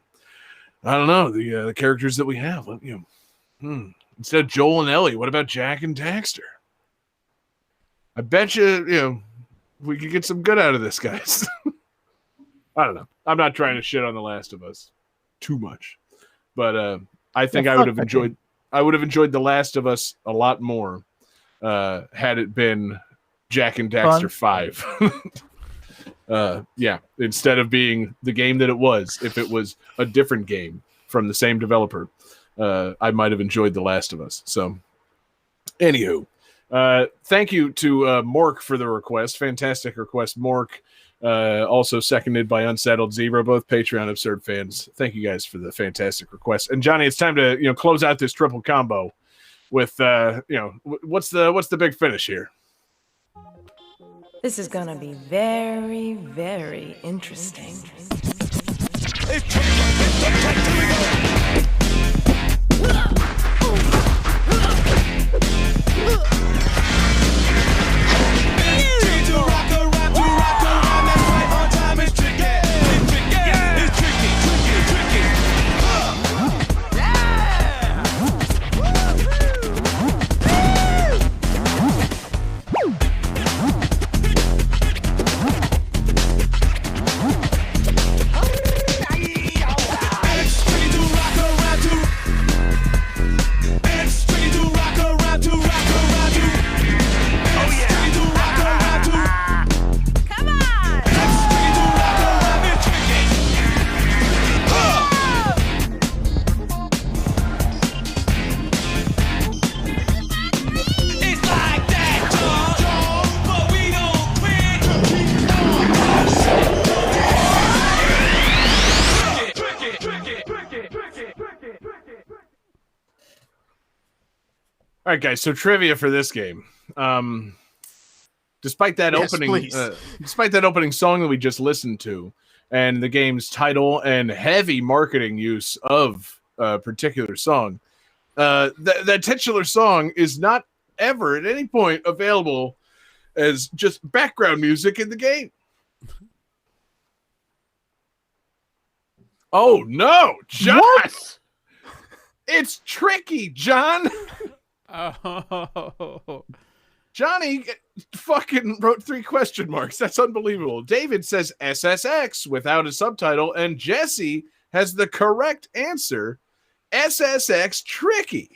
know, the characters that we have? Instead of Joel and Ellie, what about Jack and Daxter? I bet you, we could get some good out of this, guys. I don't know. I'm not trying to shit on The Last of Us too much, but I think I would have enjoyed The Last of Us a lot more had it been Jack and Daxter 5. Instead of being the game that it was, if it was a different game from the same developer, I might have enjoyed The Last of Us. So, anywho, thank you to Mork for the request. Fantastic request, Mork. Also seconded by Unsettled Zebra, both Patreon Absurd fans. Thank you guys for the fantastic request. And Johnny, it's time to close out this triple combo with what's the big finish here? This is gonna be very, very interesting. All right, guys. So trivia for this game. Despite that opening song that we just listened to, and the game's title and heavy marketing use of a particular song, that titular song is not ever at any point available as just background music in the game. Oh no, John! What? It's tricky, John. Oh, Johnny fucking wrote 3 question marks. That's unbelievable. David says SSX without a subtitle, and Jesse has the correct answer, SSX Tricky.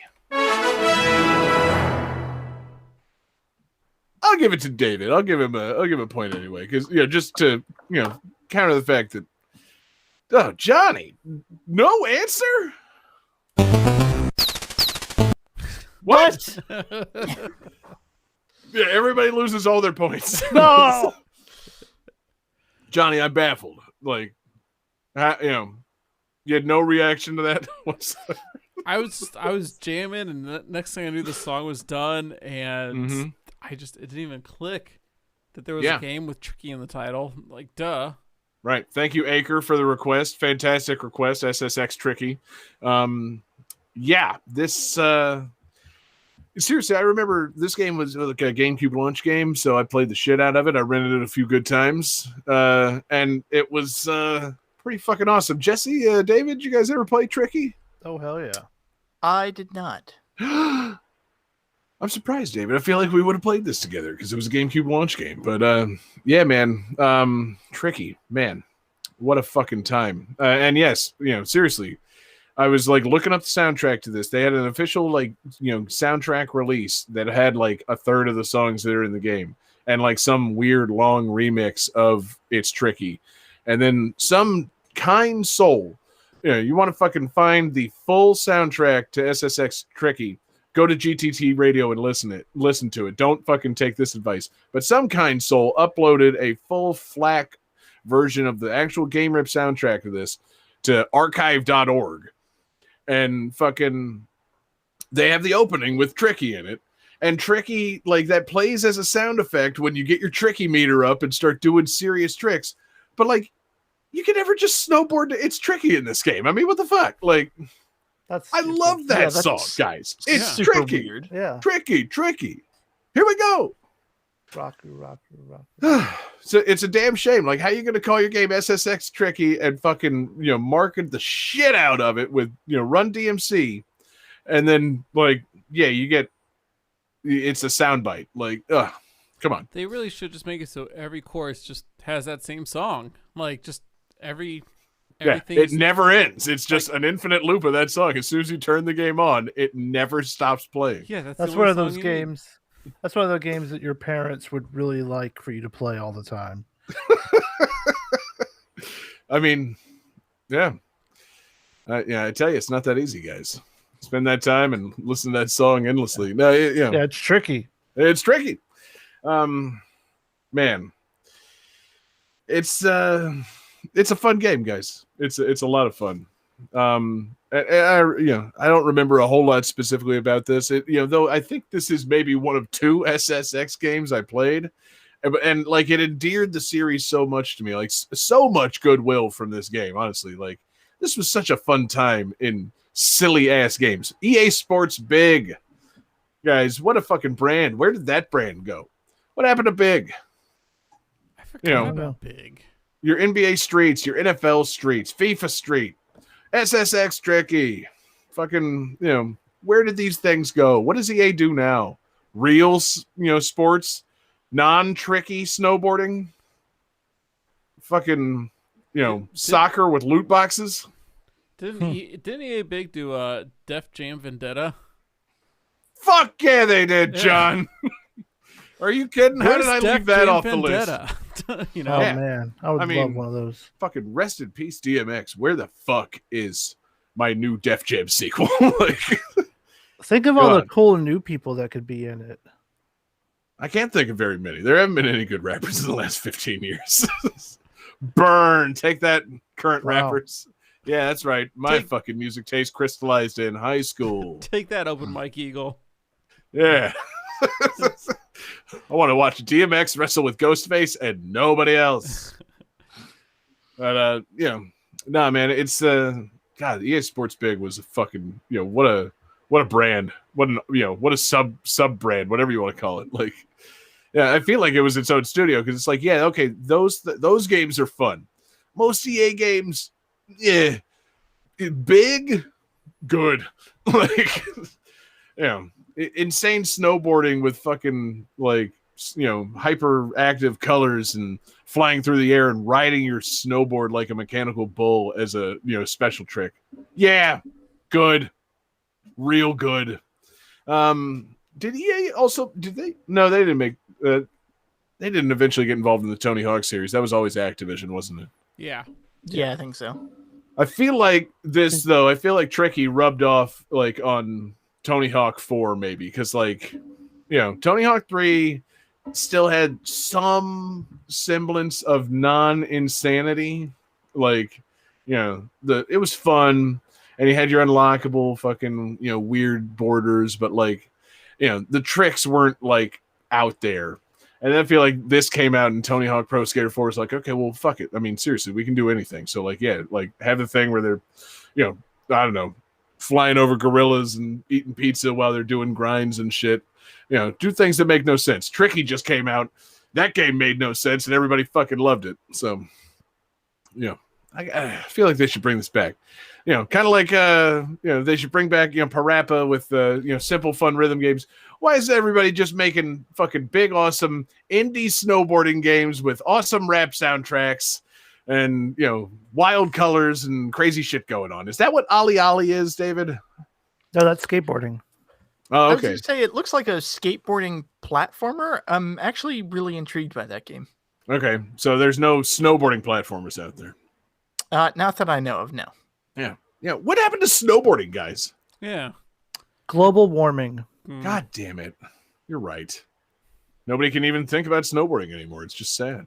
I'll give it to David. I'll give him a point anyway, because just to counter the fact that Johnny, no answer. What? Yeah, everybody loses all their points. No, Johnny, I'm baffled. Like, you had no reaction to that whatsoever. I was jamming, and the next thing I knew, the song was done, and it didn't even click that there was a game with Tricky in the title. Like, duh. Right. Thank you, Acre, for the request. Fantastic request, SSX Tricky. This. Seriously, I remember this game was like a GameCube launch game, so I played the shit out of it. I rented it a few good times, and it was pretty fucking awesome. Jesse, David, you guys ever play Tricky? oh hell yeah! I did not. I'm surprised, David. I feel like we would have played this together because it was a GameCube launch game. But yeah, man, Tricky, man, what a fucking time. And yes, seriously. I was like looking up the soundtrack to this. They had an official soundtrack release that had like a third of the songs that are in the game. and like some weird long remix of It's Tricky. And then some kind soul, you want to fucking find the full soundtrack to SSX Tricky, go to GTT Radio and listen to it. Don't fucking take this advice. But some kind soul uploaded a full FLAC version of the actual Game Rip soundtrack of this to archive.org. And fucking they have the opening with Tricky in it. And Tricky, like, that plays as a sound effect when you get your Tricky meter up and start doing serious tricks. But, like, you can never just snowboard to It's Tricky in this game. I mean, what the fuck? Like, I love that song, guys. It's super tricky. weird. Yeah. Tricky. Here we go. Rocky. So it's a damn shame. Like, how are you going to call your game SSX Tricky and fucking, market the shit out of it with, Run DMC, and then, like, yeah, you get, it's a soundbite. Like, come on. They really should just make it so every chorus just has that same song. Like, just everything. It never ends. It's just an infinite loop of that song. As soon as you turn the game on, it never stops playing. Yeah, that's one of those games. That's one of the games that your parents would really like for you to play all the time. I mean, yeah. I tell you, it's not that easy, guys. Spend that time and listen to that song endlessly. No, yeah, it's tricky. It's tricky. Man, it's a fun game, guys. It's a lot of fun. I don't remember a whole lot specifically about this. Though I think this is maybe one of 2 SSX games I played, and like it endeared the series so much to me. Like so much goodwill from this game. Honestly, like this was such a fun time in silly ass games. EA Sports Big, guys. What a fucking brand. Where did that brand go? What happened to Big? I forgot about Big. Your NBA Streets, your NFL Streets, FIFA Street, SSX Tricky. Fucking, where did these things go? What does EA do now? Real, sports, non-tricky snowboarding? Fucking, soccer with loot boxes? Didn't EA Big do Def Jam Vendetta? Fuck yeah, they did, John. Are you kidding? How did I leave that off the list? Oh man, I would love one of those. Fucking rest in peace, DMX. Where the fuck is my new Def Jam sequel? Think of all the cool new people that could be in it. I can't think of very many. There haven't been any good rappers in the last 15 years. Burn. Take that, current rappers. Yeah, that's right. My fucking music taste crystallized in high school. Take that, Open Mike Eagle. Yeah. I want to watch DMX wrestle with Ghostface and nobody else. But nah, man, it's God. EA Sports Big was a fucking what a brand, what a sub brand, whatever you want to call it. Like, yeah, I feel like it was its own studio because it's like, yeah, okay, those games are fun. Most EA games, yeah, big, good, like, insane snowboarding with fucking like hyperactive colors and flying through the air and riding your snowboard like a mechanical bull as a special trick. Yeah, good, real good. Did EA also? Did they? No, they didn't make. They didn't eventually get involved in the Tony Hawk series. That was always Activision, wasn't it? Yeah. Yeah, I think so. I feel like this though. I feel like Tricky rubbed off like on Tony Hawk 4 maybe because like Tony Hawk 3 still had some semblance of non-insanity. Like it was fun and you had your unlockable fucking weird borders, but like the tricks weren't like out there. And I feel like this came out and Tony Hawk Pro Skater 4 is like, okay, well, fuck it. I mean, seriously, we can do anything. So like, yeah, like have the thing where they're, I don't know, flying over gorillas and eating pizza while they're doing grinds and shit. Do things that make no sense. Tricky just came out. That game made no sense and everybody fucking loved it. So, I feel like they should bring this back. Kind of like, they should bring back, Parappa with, simple, fun rhythm games. Why is everybody just making fucking big, awesome indie snowboarding games with awesome rap soundtracks and, wild colors and crazy shit going on? Is that what Ollie Ollie is, David? No, that's skateboarding. Oh, I was okay. going to say it looks like a skateboarding platformer. I'm actually really intrigued by that game. Okay, so there's no snowboarding platformers out there. Not that I know of, no. Yeah. What happened to snowboarding, guys? Yeah. Global warming. God damn it. You're right. Nobody can even think about snowboarding anymore. It's just sad.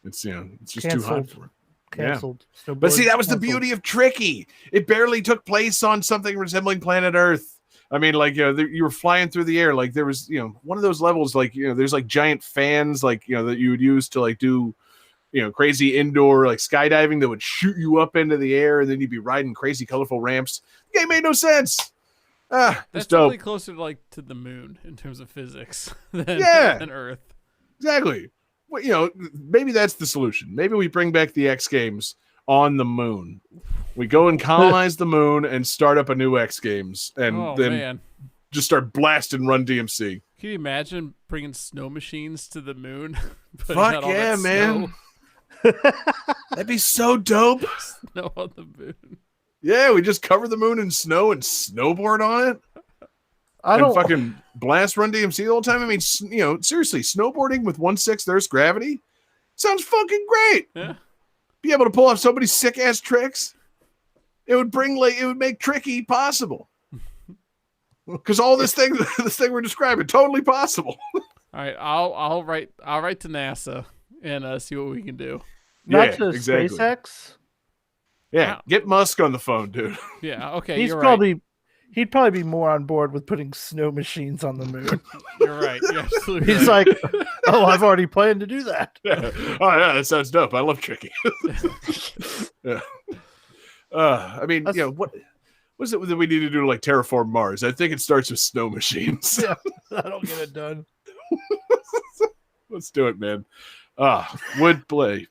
It's it's just too hot Canceled. for it. Canceled. But see, that was the Canceled. beauty of Tricky. It barely took place on something resembling planet Earth. I mean, like, you were flying through the air. Like, there was, one of those levels, like, there's like giant fans, like, that you would use to like do, crazy indoor like skydiving that would shoot you up into the air, and then you'd be riding crazy colorful ramps. The game made no sense. That's it's dope. probably closer to to the moon in terms of physics than, than Earth. Exactly. Well, maybe that's the solution. Maybe we bring back the X Games on the moon. We go and colonize the moon and start up a new X Games, and then just start blasting Run DMC. Can you imagine bringing snow machines to the moon? Fuck yeah, man. That'd be so dope. Snow on the moon. Yeah, we just cover the moon in snow and snowboard on it. I don't fucking blast Run DMC the whole time. I mean, seriously, snowboarding with 1/6 Earth's gravity sounds fucking great. Yeah. Be able to pull off so many sick ass tricks. It would make Tricky possible. Because all this thing we're describing, totally possible. All right, I'll write to NASA and see what we can do. Not to SpaceX. Yeah, get Musk on the phone, dude. Yeah, okay. He'd probably be more on board with putting snow machines on the moon. You're right. You're absolutely He's right. like, oh, I've already planned to do that. Yeah. Oh yeah, that sounds dope. I love Tricky. Yeah. I mean, what was it that we need to do to like terraform Mars? I think it starts with snow machines. Yeah, that'll get it done. Let's do it, man. Would play.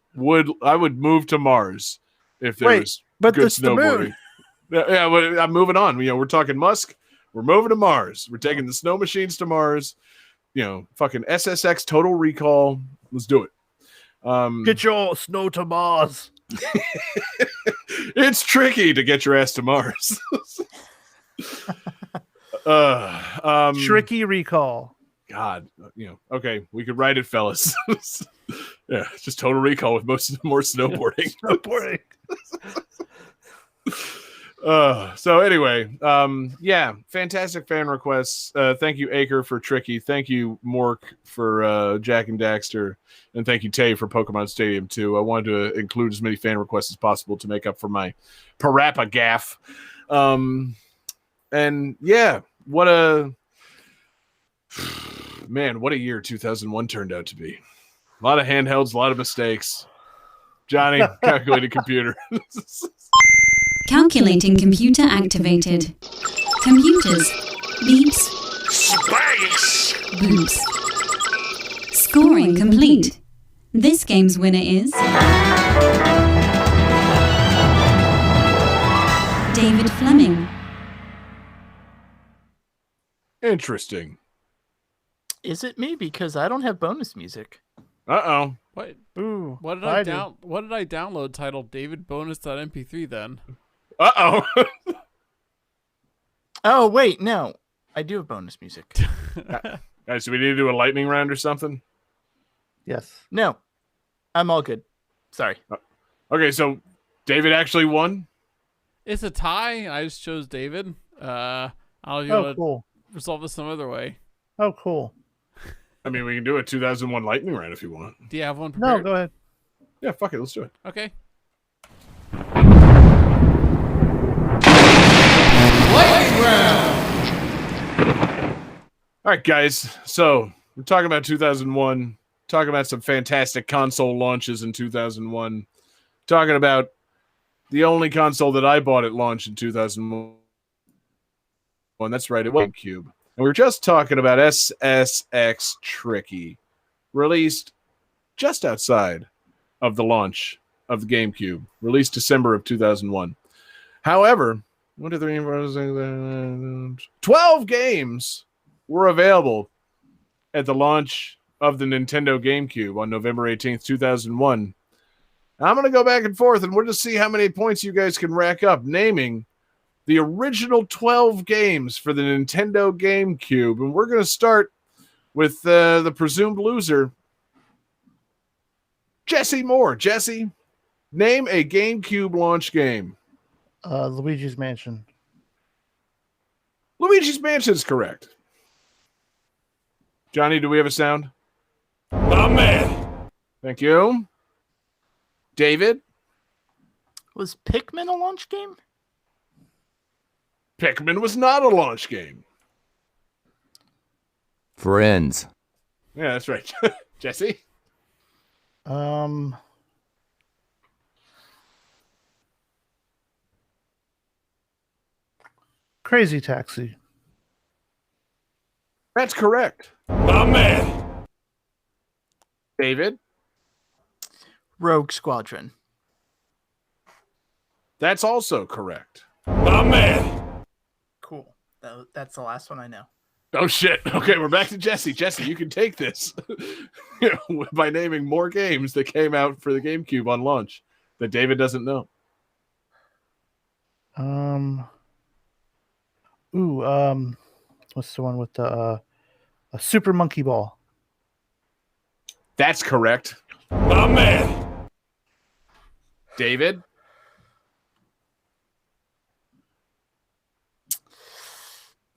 I would move to Mars if there was good it's the snowboarding. moon. Yeah, well, I'm moving on. We're talking Musk. We're moving to Mars. We're taking the snow machines to Mars. Fucking SSX Total Recall. Let's do it. Get your snow to Mars. It's tricky to get your ass to Mars. Tricky Recall. God, okay, we could write it, fellas. Yeah, just Total Recall with more snowboarding. Snowboarding. So anyway, fantastic fan requests. Thank you, Acre, for Tricky. Thank you, Mork, for Jack and Daxter. And thank you, Tay, for Pokemon Stadium 2. I wanted to include as many fan requests as possible to make up for my Parappa gaff. And yeah, what a year 2001 turned out to be. A lot of handhelds, a lot of mistakes. Johnny, calculated computer. Calculating computer activated. Computers. Beeps. Space! Boops. Scoring complete. This game's winner is David Fleming. Interesting. Is it me? Because I don't have bonus music. Uh-oh. What? Ooh. What did I download titled David Bonus.mp3 then? Uh-oh. Oh, wait, no. I do have bonus music. Guys, do we need to do a lightning round or something? Yes. No. I'm all good. Sorry. Okay, so David actually won? It's a tie, and I just chose David. I'll Cool. resolve this some other way. Oh, cool. I mean, we can do a 2001 lightning round if you want. Do you have one No, prepared? go ahead. Yeah, fuck it. Let's do it. Okay. All right, guys. So we're talking about 2001. Talking about some fantastic console launches in 2001. Talking about the only console that I bought at launch in 2001. That's right, it was GameCube. And we were just talking about SSX Tricky, released just outside of the launch of the GameCube, released December of 2001. However, 12 games were available at the launch of the Nintendo GameCube on November 18th, 2001. I'm going to go back and forth, and we'll just see how many points you guys can rack up naming the original 12 games for the Nintendo GameCube. And we're going to start with the presumed loser, Jesse Moore. Jesse, name a GameCube launch game. Luigi's Mansion. Luigi's Mansion is correct. Johnny, do we have a sound? Oh, man. Thank you. David? Was Pikmin a launch game? Pikmin was not a launch game. Friends. Yeah, that's right. Jesse? Crazy Taxi. That's correct. Oh, man. David? Rogue Squadron. That's also correct. Oh, man. Cool. That's the last one I know. Oh, shit. Okay, we're back to Jesse. Jesse, you can take this by naming more games that came out for the GameCube on launch that David doesn't know. What's the one with the a Super Monkey Ball? That's correct. Oh, man. David?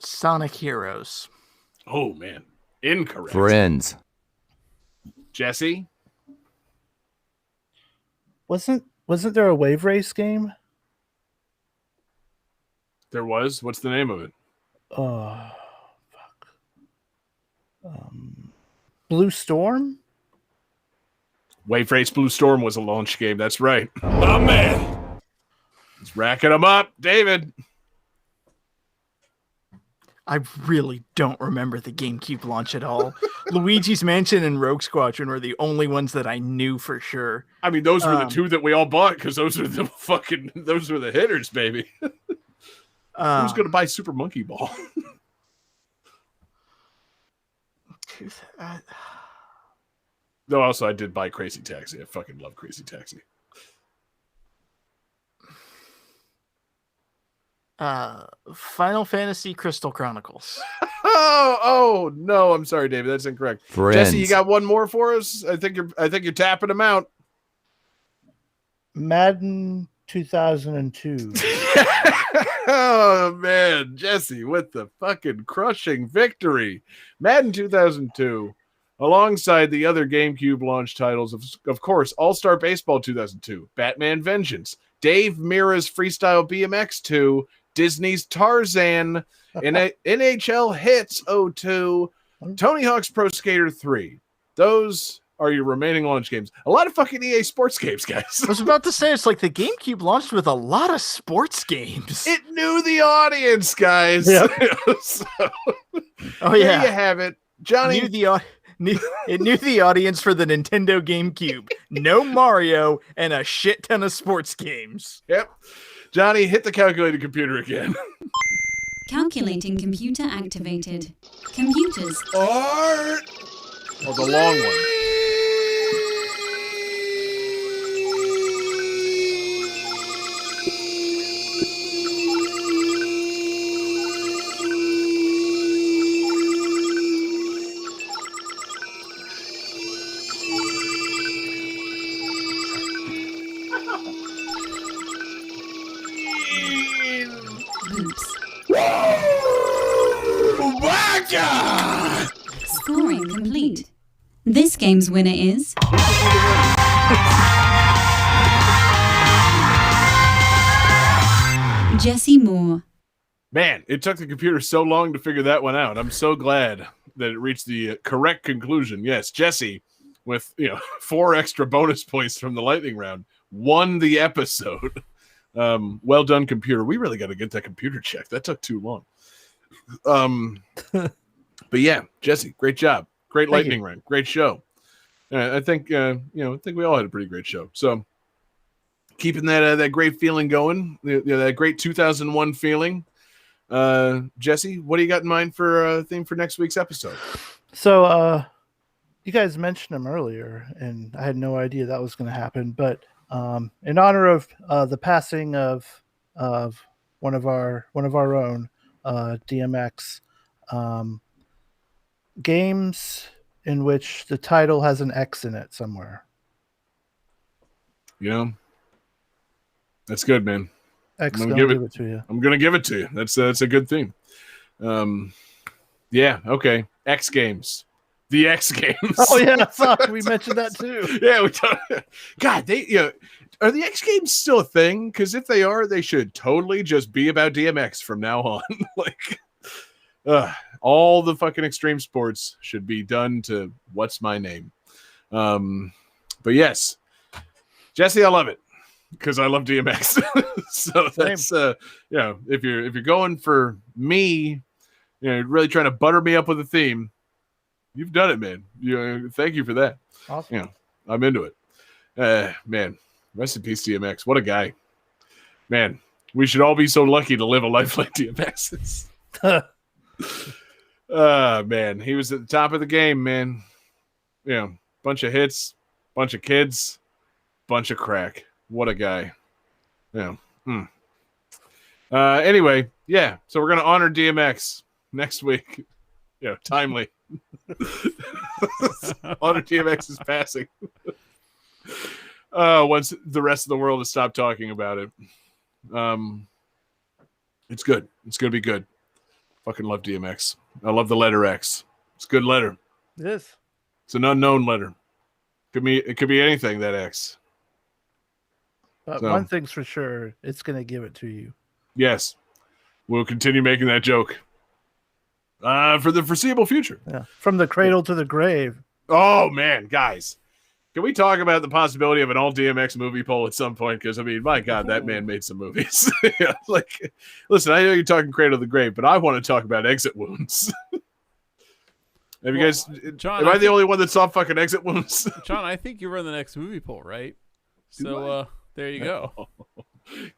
Sonic Heroes. Oh, man. Incorrect. Friends. Jesse? Wasn't there a Wave Race game? There was. What's the name of it? Oh, fuck. Blue Storm? Wave Race Blue Storm was a launch game. That's right. Oh, man. He's racking them up. David? I really don't remember the GameCube launch at all. Luigi's Mansion and Rogue Squadron were the only ones that I knew for sure. I mean, those were the two that we all bought because those were the hitters, baby. Who's going to buy Super Monkey Ball? No, also, I did buy Crazy Taxi. I fucking love Crazy Taxi. Final Fantasy Crystal Chronicles. Oh no, I'm sorry, David. That's incorrect. Friends. Jesse, you got one more for us? I think you're tapping them out. Madden 2002. Oh man, Jesse with the fucking crushing victory. Madden 2002, alongside the other GameCube launch titles of course, All-Star Baseball 2002, Batman Vengeance, Dave Mirra's Freestyle BMX 2, Disney's Tarzan, NHL Hits 02, Tony Hawk's Pro Skater 3. Those are your remaining launch games. A lot of fucking EA Sports games, guys. I was about to say, it's like the GameCube launched with a lot of sports games. It knew the audience, guys. Yep. So, Oh yeah, there you have it. Johnny. It knew the audience for the Nintendo GameCube. No Mario and a shit ton of sports games. Yep. Johnny, hit the calculated computer again. Calculating computer activated. Computers. Oh, the long one. Scoring complete. This game's winner is Jesse Moore. Man, it took the computer so long to figure that one out. I'm so glad that it reached the correct conclusion. Yes, Jesse, with 4 extra bonus points from the lightning round, won the episode. Well done, computer. We really got to get that computer checked. That took too long. But yeah, Jesse, great job. Great lightning round. Great show. I think I think we all had a pretty great show. So keeping that great feeling going, that great 2001 feeling. Jesse, what do you got in mind for a theme for next week's episode? So you guys mentioned him earlier, and I had no idea that was going to happen. But in honor of the passing of one of our own, DMX, games in which the title has an X in it somewhere. You know, that's good, man. X I'm gonna gonna give it to you. I'm gonna give it to you. That's a good thing. Yeah. Okay. X Games. The X Games. Oh yeah, fuck, we mentioned that too. Yeah, we talked. God, are the X Games still a thing? Because if they are, they should totally just be about DMX from now on. Like, all the fucking extreme sports should be done to what's my name. But yes, Jesse, I love it because I love DMX. So that's if you're going for me, really trying to butter me up with a theme. You've done it, man. Thank you for that. Awesome. I'm into it. Man, rest in peace, DMX. What a guy. Man, we should all be so lucky to live a life like DMX's. Man, he was at the top of the game, man. Bunch of hits, bunch of kids, bunch of crack. What a guy. Anyway, so we're gonna honor DMX next week. Timely. Honor DMX's passing. Once the rest of the world has stopped talking about it. It's good. It's gonna be good. Fucking love DMX. I love the letter X. It's a good letter. It is. It's an unknown letter. It could be anything, that X. But one thing's for sure, it's gonna give it to you. Yes. We'll continue making that joke. For the foreseeable future. Yeah. From the cradle to the grave. Oh man, guys. Can we talk about the possibility of an all DMX movie poll at some point? Because my God, that man made some movies. Listen, I know you're talking cradle to the grave, but I want to talk about Exit Wounds. Have you guys? John, am I the only one that saw fucking Exit Wounds? John, I think you run the next movie poll, right? So there you go,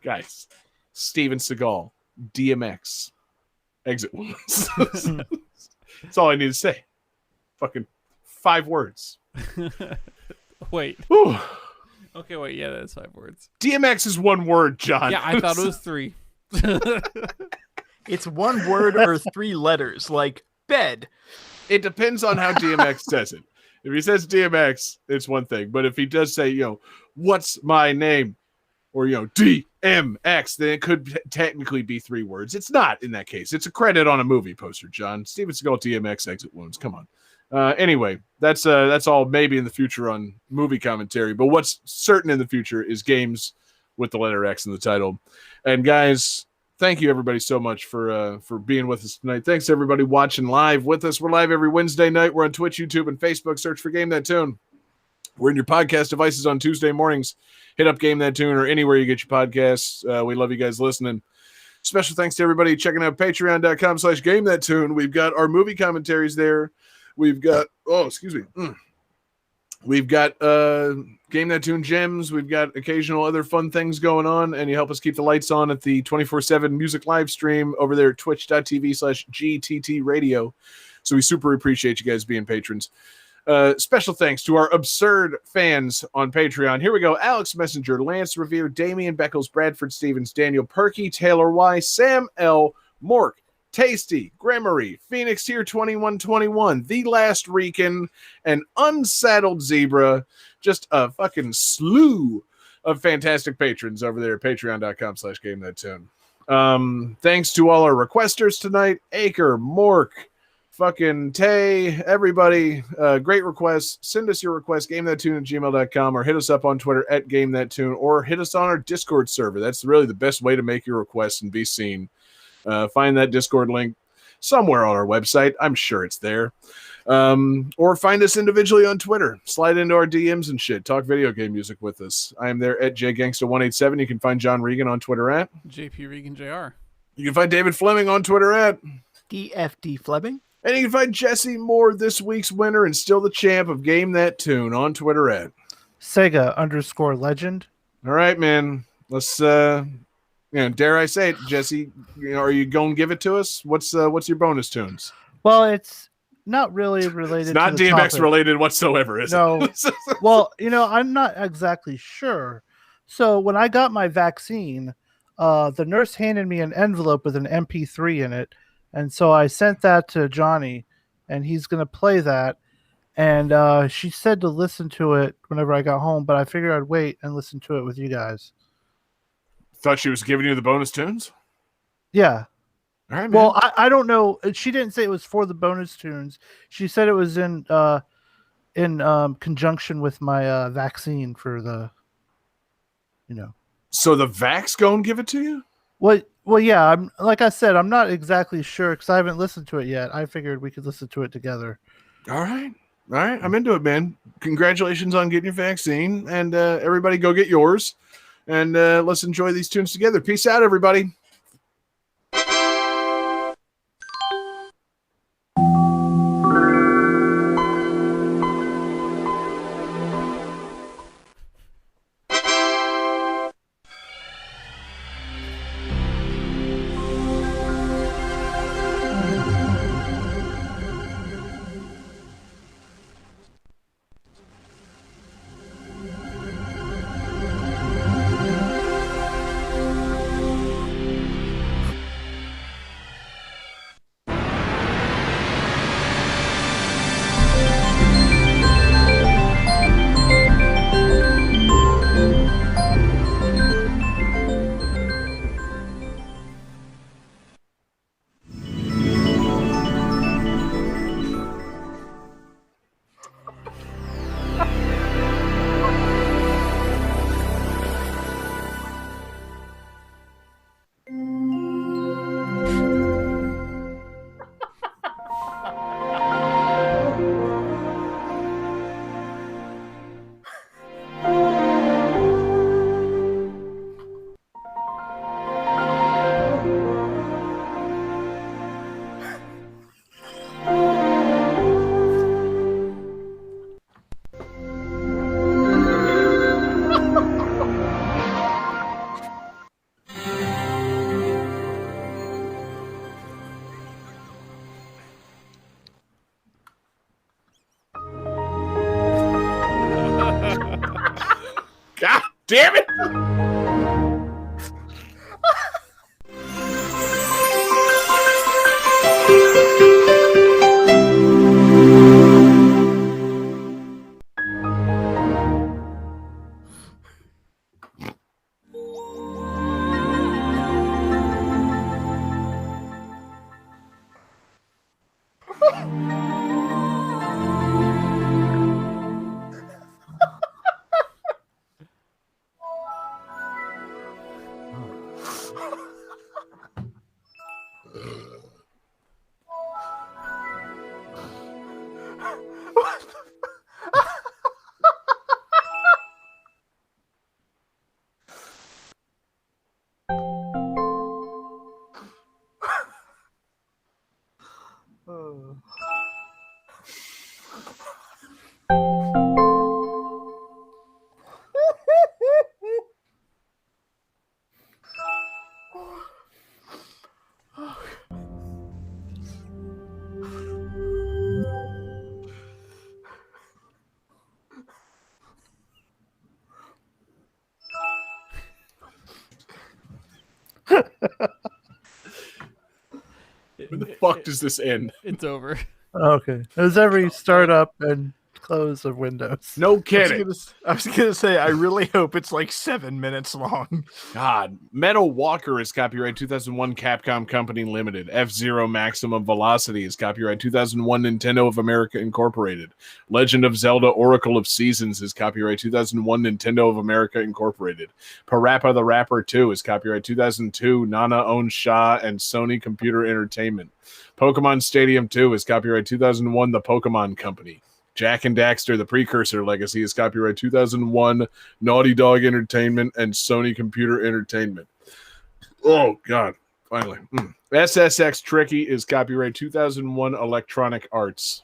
guys. Steven Seagal, DMX, Exit Wounds. That's all I need to say. Fucking 5 words. Wait. Whew. Okay, wait. Yeah, that's 5 words. DMX is 1 word, John. Yeah, I thought it was 3. It's 1 word or 3 letters, like bed. It depends on how DMX says it. If he says DMX, it's one thing. But if he does say, what's my name? Or, DMX, then it could technically be 3 words. It's not in that case. It's a credit on a movie poster, John. Steven Seagal, DMX, Exit Wounds. Come on. Anyway, that's all maybe in the future on movie commentary. But what's certain in the future is games with the letter X in the title. And guys, thank you everybody so much for being with us tonight. Thanks to everybody watching live with us. We're live every Wednesday night. We're on Twitch, YouTube, and Facebook. Search for Game That Tune. We're in your podcast devices on Tuesday mornings. Hit up Game That Tune or anywhere you get your podcasts. We love you guys listening. Special thanks to everybody checking out patreon.com/Game That Tune. We've got our movie commentaries there. We've got, we've got Game That Tune gems. We've got occasional other fun things going on, and you help us keep the lights on at the 24/7 music live stream over there at twitch.tv/GTT radio. So we super appreciate you guys being patrons. Special thanks to our absurd fans on Patreon. Here we go. Alex Messenger, Lance Revere, Damian Beckles, Bradford Stevens, Daniel Perky, Taylor Y, Sam L, Mork, Tasty, Grammary, Phoenix Tier 2121, The Last Rican, and Unsaddled Zebra. Just a fucking slew of fantastic patrons over there at patreon.com/Game That Tune. Thanks to all our requesters tonight. Acre, Mork, fucking Tay, everybody. Great requests. Send us your requests, gamethattune@gmail.com, or hit us up on Twitter at gamethattune, or hit us on our Discord server. That's really the best way to make your requests and be seen. Find that Discord link somewhere on our website. I'm sure it's there. Or find us individually on Twitter. Slide into our DMs and shit. Talk video game music with us. I am there at JGangsta187. You can find John Regan on Twitter at JP Regan JR. You can find David Fleming on Twitter at DFD Fleming. And you can find Jesse Moore, this week's winner and still the champ of Game That Tune, on Twitter at Sega_legend. All right, man. Let's dare I say it, Jesse? Are you going to give it to us? What's your bonus tunes? Well, it's not really related. It's not to the DMX topic. related whatsoever, is No. it? Well, I'm not exactly sure. So when I got my vaccine, the nurse handed me an envelope with an MP3 in it, and so I sent that to Johnny, and he's gonna play that. And she said to listen to it whenever I got home, but I figured I'd wait and listen to it with you guys. Thought she was giving you the bonus tunes? Yeah. All right, man. Well, I don't know. She didn't say it was for the bonus tunes. She said it was in conjunction with my vaccine for the, So the Vax go and give it to you? Well, yeah. I'm like I said, I'm not exactly sure because I haven't listened to it yet. I figured we could listen to it together. All right. I'm into it, man. Congratulations on getting your vaccine, and everybody go get yours, and let's enjoy these tunes together. Peace out, everybody. God damn it! When the fuck does this end? It's over. Okay. As every startup and close of Windows. No kidding. I was gonna say, I really hope it's like 7 minutes long. God, Metal Walker is copyright 2001 Capcom Company Limited. F-Zero Maximum Velocity is copyright 2001 Nintendo of America Incorporated. Legend of Zelda Oracle of Seasons is copyright 2001 Nintendo of America Incorporated. Parappa the Rapper 2 is copyright 2002 Nana owns Shaw and Sony Computer Entertainment. Pokemon Stadium 2 is copyright 2001 The Pokemon Company. Jack and Daxter, The Precursor Legacy is copyright 2001 Naughty Dog Entertainment and Sony Computer Entertainment. Oh, God. Finally. SSX Tricky is copyright 2001 Electronic Arts.